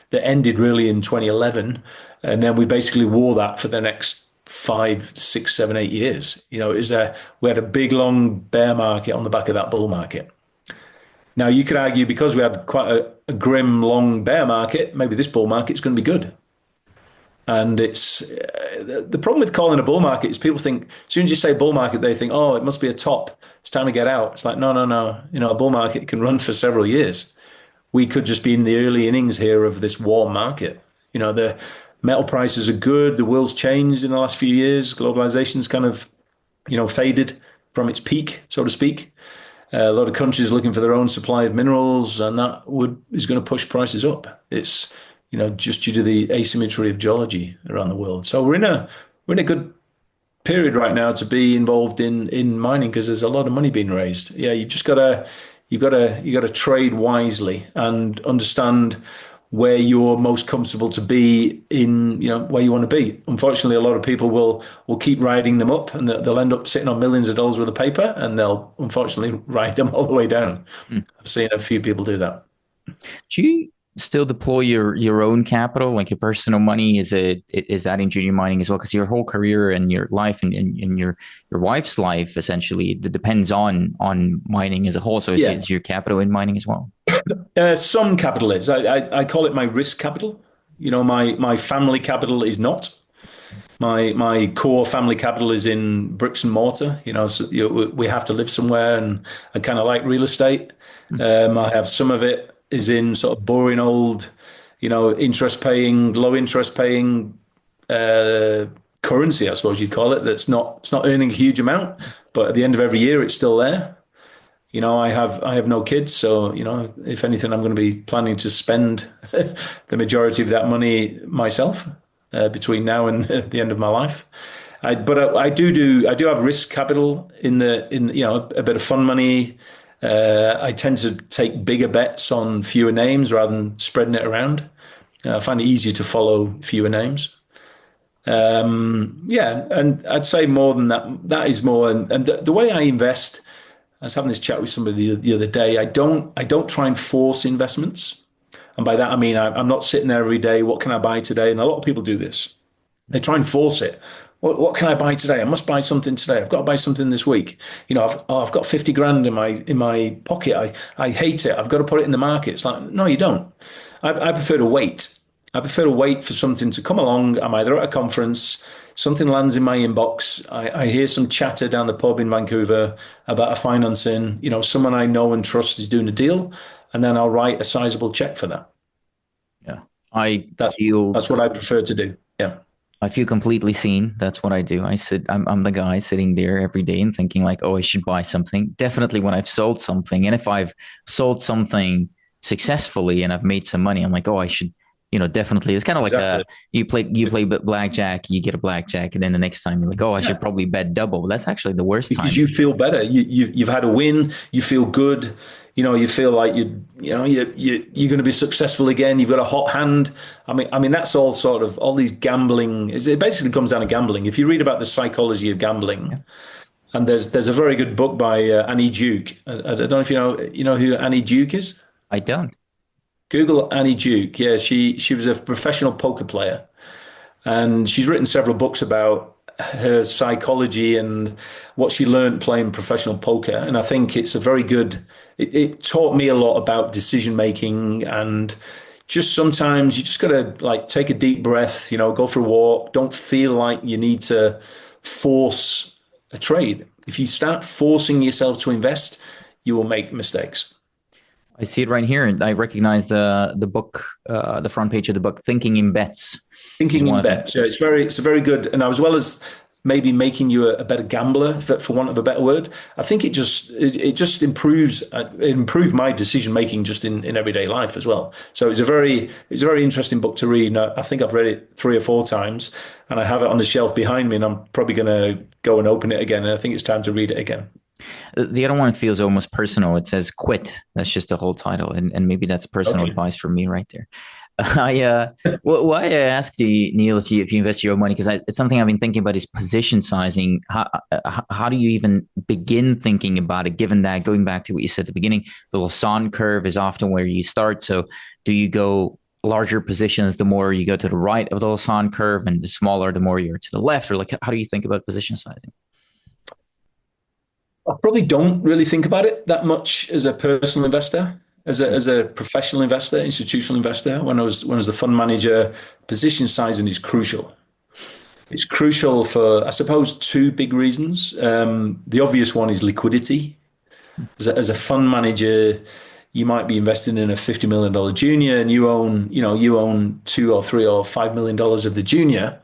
that ended really in 2011. And then we basically wore that for the next 5, 6, 7, 8 years. We had a big, long bear market on the back of that bull market. Now, you could argue because we had quite a grim, long bear market, maybe this bull market's going to be good. And it's the problem with calling a bull market is people think, as soon as you say bull market, they think, oh, it must be a top. It's time to get out. It's like, no, no, no. A bull market can run for several years. We could just be in the early innings here of this warm market. The metal prices are good. The world's changed in the last few years. Globalization's kind of, faded from its peak, so to speak. A lot of countries looking for their own supply of minerals, and that is going to push prices up. It's just due to the asymmetry of geology around the world. So we're in a good period right now to be involved in mining because there's a lot of money being raised. Yeah, you've got to trade wisely and understand where you're most comfortable to be in, where you want to be. Unfortunately, a lot of people will keep riding them up, and they'll end up sitting on millions of dollars worth of paper, and they'll unfortunately ride them all the way down. I've seen a few people do that. Do you still deploy your own capital, like your personal money? Is that in junior mining as well? Because your whole career and your life and your wife's life essentially depends on mining as a whole. So is your capital in mining as well? Some capital is. I call it my risk capital. My family capital is not. My core family capital is in bricks and mortar. We have to live somewhere, and I kind of like real estate. I have some of it is in sort of boring old, low interest paying currency, I suppose you'd call it. It's not earning a huge amount, but at the end of every year, it's still there. I have no kids, so if anything, I'm going to be planning to spend the majority of that money myself between now and the end of my life. But I do have risk capital in a bit of fund money. I tend to take bigger bets on fewer names rather than spreading it around. I find it easier to follow fewer names. And I'd say more than that. That is more, and the way I invest. I was having this chat with somebody the other day. I don't try and force investments. And by that, I mean, I'm not sitting there every day. What can I buy today? And a lot of people do this. They try and force it. What can I buy today? I must buy something today. I've got to buy something this week. I've got 50 grand in my pocket. I hate it. I've got to put it in the market. It's like, no, you don't. I prefer to wait. I prefer to wait for something to come along. I'm either at a conference, something lands in my inbox. I hear some chatter down the pub in Vancouver about a financing. Someone I know and trust is doing a deal, and then I'll write a sizable check for that. Yeah, that's what I prefer to do. Yeah, I feel completely seen. That's what I do. I'm the guy sitting there every day and thinking like, oh, I should buy something. Definitely when I've sold something, and if I've sold something successfully and I've made some money, I'm like, oh, I should. Definitely. It's kind of like you play blackjack, you get a blackjack, and then the next time you're like, oh, I should probably bet double. But that's actually the worst time. Because you feel better. You've had a win. You feel good. You feel like you're going to be successful again. You've got a hot hand. I mean that's all sort of all these gambling. It basically comes down to gambling. If you read about the psychology of gambling, and there's a very good book by Annie Duke. I don't know if you know who Annie Duke is. I don't. Google Annie Duke. Yeah, she was a professional poker player, and she's written several books about her psychology and what she learned playing professional poker. And I think it's a very good. It taught me a lot about decision making, and just sometimes you just got to take a deep breath. Go for a walk. Don't feel like you need to force a trade. If you start forcing yourself to invest, you will make mistakes. I see it right here, and I recognize the book, the front page of the book, "Thinking in Bets" is Thinking one in of them. bets. Yeah, it's a very good, and as well as maybe making you a better gambler, for want of a better word, I think it just improved my decision making just in everyday life as well. So it's a very interesting book to read. I think I've read it 3 or 4 times, and I have it on the shelf behind me, and I'm probably going to go and open it again. And I think it's time to read it again. The other one feels almost personal. It says "Quit." That's just the whole title, and maybe that's personal Okay. advice from me right there. I why I asked you, Neil, if you invest your own money, because it's something I've been thinking about is position sizing. How do you even begin thinking about it? Given that, going back to what you said at the beginning, the Lassonde curve is often where you start. So do you go larger positions the more you go to the right of the Lassonde curve, and the smaller the more you're to the left? Or like, how do you think about position sizing? I probably don't really think about it that much as a personal investor. As a professional investor, institutional investor, when I was the fund manager, position sizing is crucial. It's crucial for, I suppose, two big reasons. The obvious one is liquidity. As a fund manager, you might be investing in a $50 million junior, and you own $2 or $3 or $5 million of the junior,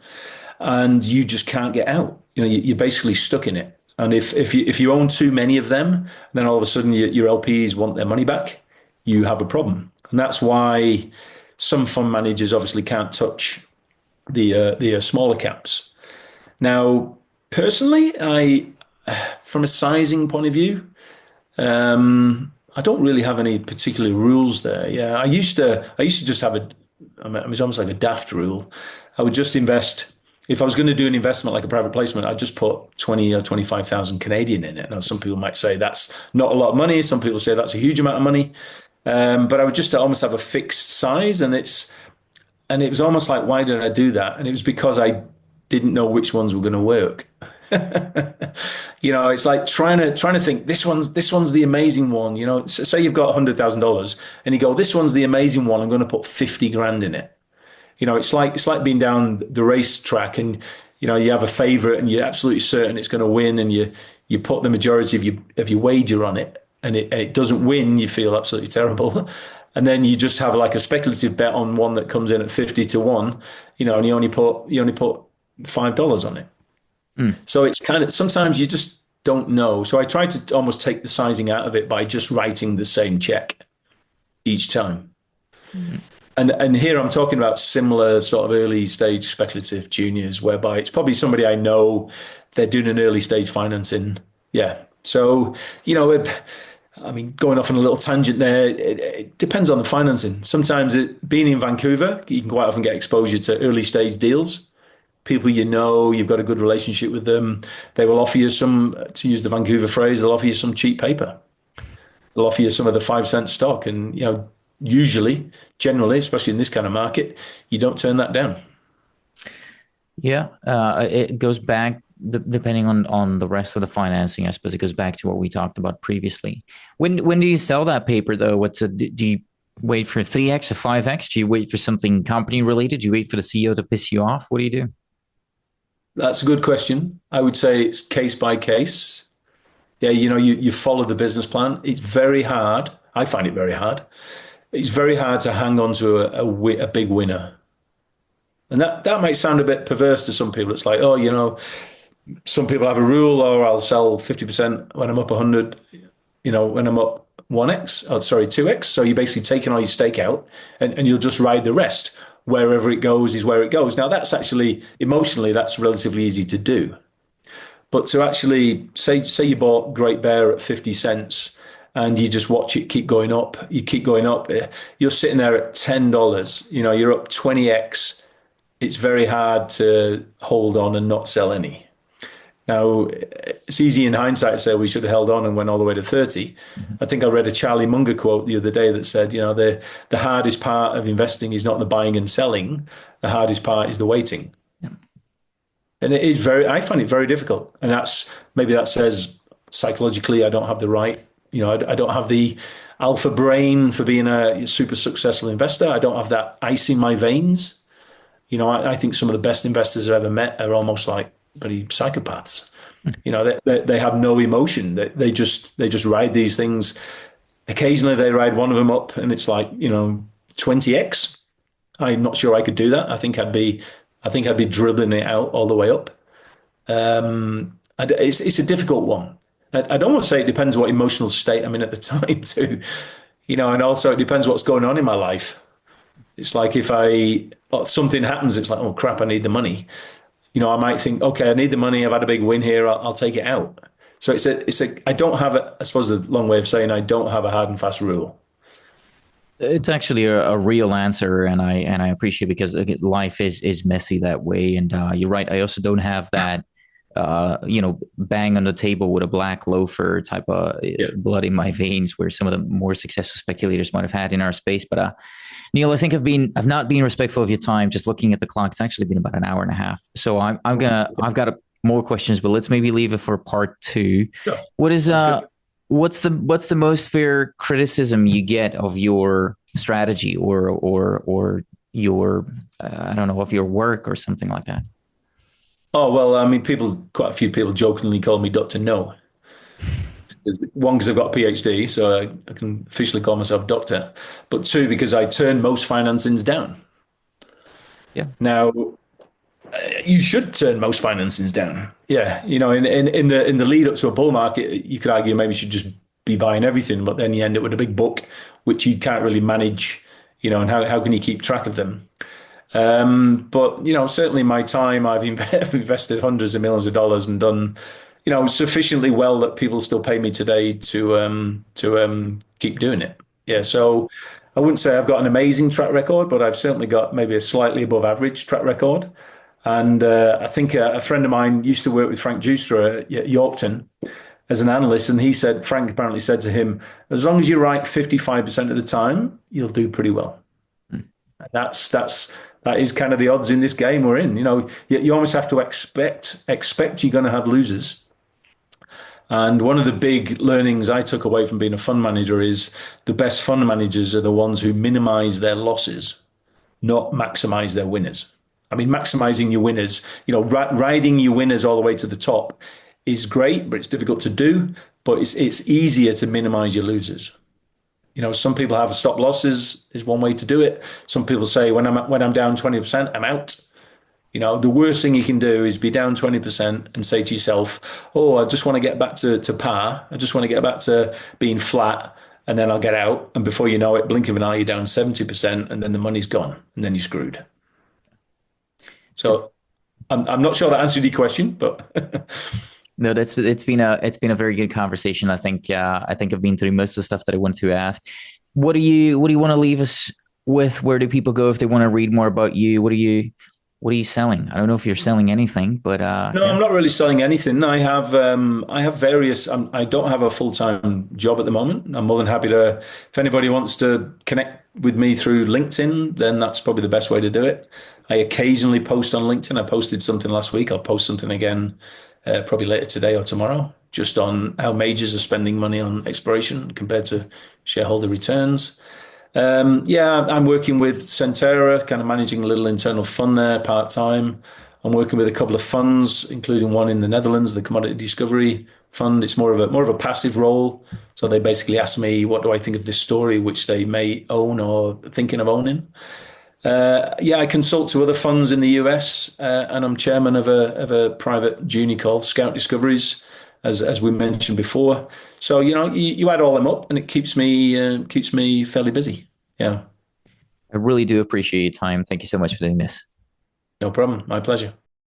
and you just can't get out. You're basically stuck in it. And if you own too many of them, then all of a sudden your LPs want their money back. You have a problem, and that's why some fund managers obviously can't touch the smaller caps. Now, personally, from a sizing point of view, I don't really have any particular rules there. Yeah, I used to just have I mean, it's almost like a daft rule. I would just invest. If I was going to do an investment like a private placement, I'd just put 20 or 25,000 Canadian in it. Now, some people might say that's not a lot of money. Some people say that's a huge amount of money. But I would just almost have a fixed size, and it was almost like, why did I do that? And it was because I didn't know which ones were going to work. It's like trying to think this one's the amazing one. Say you've got $100,000 and you go, this one's the amazing one. I'm going to put 50 grand in it. It's like being down the racetrack, and you have a favorite and you're absolutely certain it's going to win, and you put the majority of your wager on it, and it doesn't win. You feel absolutely terrible. And then you just have like a speculative bet on one that comes in at 50 to 1, and you only put $5 on it. Mm. So it's kind of, sometimes you just don't know. So I try to almost take the sizing out of it by just writing the same check each time. Mm. And here I'm talking about similar sort of early stage speculative juniors, whereby it's probably somebody I know, they're doing an early stage financing. Yeah. So, I mean, going off on a little tangent there, it depends on the financing. Sometimes being in Vancouver, you can quite often get exposure to early stage deals. People you've got a good relationship with them. They will offer you some, to use the Vancouver phrase, they'll offer you some cheap paper. They'll offer you some of the 5 cent stock. And, usually, generally, especially in this kind of market, you don't turn that down. Yeah, it goes back depending on the rest of the financing. I suppose it goes back to what we talked about previously. When do you sell that paper though? Do you wait for 3x or 5x? Do you wait for something company related? Do you wait for the CEO to piss you off? What do you do? That's a good question. I would say it's case by case. Yeah, you follow the business plan. It's very hard. I find it very hard. It's very hard to hang on to a big winner. And that might sound a bit perverse to some people. It's like, oh, some people have a rule, or I'll sell 50% when I'm up 100, when I'm up 1x, oh, sorry, 2x. So you're basically taking all your stake out, and you'll just ride the rest. Wherever it goes is where it goes. Now, that's actually, emotionally, that's relatively easy to do. But to actually say you bought Great Bear at 50 cents and you just watch it keep going up, you keep going up, you're sitting there at $10, you're up 20x. It's very hard to hold on and not sell any. Now, it's easy in hindsight to say we should have held on and went all the way to 30. Mm-hmm. I think I read a Charlie Munger quote the other day that said, the hardest part of investing is not the buying and selling. The hardest part is the waiting. Yeah. And I find it very difficult. And maybe that says psychologically, I don't have the right, I don't have the alpha brain for being a super successful investor. I don't have that ice in my veins. I think some of the best investors I've ever met are almost like bloody psychopaths. You know, they have no emotion. They just ride these things. Occasionally they ride one of them up and it's like, 20x. I'm not sure I could do that. I think I'd be dribbling it out all the way up. It's a difficult one. I don't want to say it depends what emotional state I'm in at the time too, and also it depends what's going on in my life. It's like if something happens, it's like, oh crap, I need the money. I might think, okay, I need the money. I've had a big win here. I'll take it out. So I don't have I suppose a long way of saying I don't have a hard and fast rule. It's actually a real answer, and I appreciate because life is messy that way. And you're right. I also don't have that, bang on the table with a black loafer type of Yeah. blood in my veins, where some of the more successful speculators might have had in our space. But Neil, I think I've not been respectful of your time. Just looking at the clock, it's actually been about an hour and a half. So I've got more questions, but let's maybe leave it for part two. Sure. What is Sounds good. what's the most fair criticism you get of your strategy or your I don't know, of your work or something like that? Oh, well, I mean, quite a few people jokingly call me Dr. No. One, because I've got a PhD, so I can officially call myself doctor. But two, because I turn most financings down. Yeah. Now, you should turn most financings down. Yeah, in the lead up to a bull market, you could argue maybe you should just be buying everything, but then you end up with a big book, which you can't really manage. And how can you keep track of them? But certainly my time, I've invested hundreds of millions of dollars and done, sufficiently well that people still pay me today to keep doing it. Yeah, so I wouldn't say I've got an amazing track record, but I've certainly got maybe a slightly above average track record. And I think a friend of mine used to work with Frank Juster at Yorkton as an analyst, and Frank apparently said to him, as long as you're right 55% of the time, you'll do pretty well. That is kind of the odds in this game we're in. You almost have to expect you're going to have losers. And one of the big learnings I took away from being a fund manager is the best fund managers are the ones who minimize their losses, not maximize their winners. I mean, maximizing your winners, riding your winners all the way to the top is great, but it's difficult to do. But it's easier to minimize your losers. Some people have stop losses is one way to do it. Some people say when I'm down 20%, I'm out. The worst thing you can do is be down 20% and say to yourself, oh, I just want to get back to par. I just want to get back to being flat and then I'll get out. And before you know it, blink of an eye, you're down 70% and then the money's gone and then you're screwed. So I'm not sure that answered your question, but No, it's been a very good conversation. I think I've been through most of the stuff that I wanted to ask. What do you want to leave us with? Where do people go if they want to read more about you? What are you selling? I don't know if you're selling anything, but no, yeah. I'm not really selling anything. No, I have various. I don't have a full-time job at the moment. I'm more than happy to. If anybody wants to connect with me through LinkedIn, then that's probably the best way to do it. I occasionally post on LinkedIn. I posted something last week. I'll post something again, probably later today or tomorrow, just on how majors are spending money on exploration compared to shareholder returns. Yeah, I'm working with Centerra, kind of managing a little internal fund there part time. I'm working with a couple of funds, including one in the Netherlands, the Commodity Discovery Fund. It's more of a passive role. So they basically ask me, what do I think of this story, which they may own or thinking of owning. Yeah, I consult to other funds in the US, and I'm chairman of a private junior called Scout Discoveries, as we mentioned before. So you add all them up, and it keeps me fairly busy. Yeah, I really do appreciate your time. Thank you so much for doing this. no problem. My pleasure.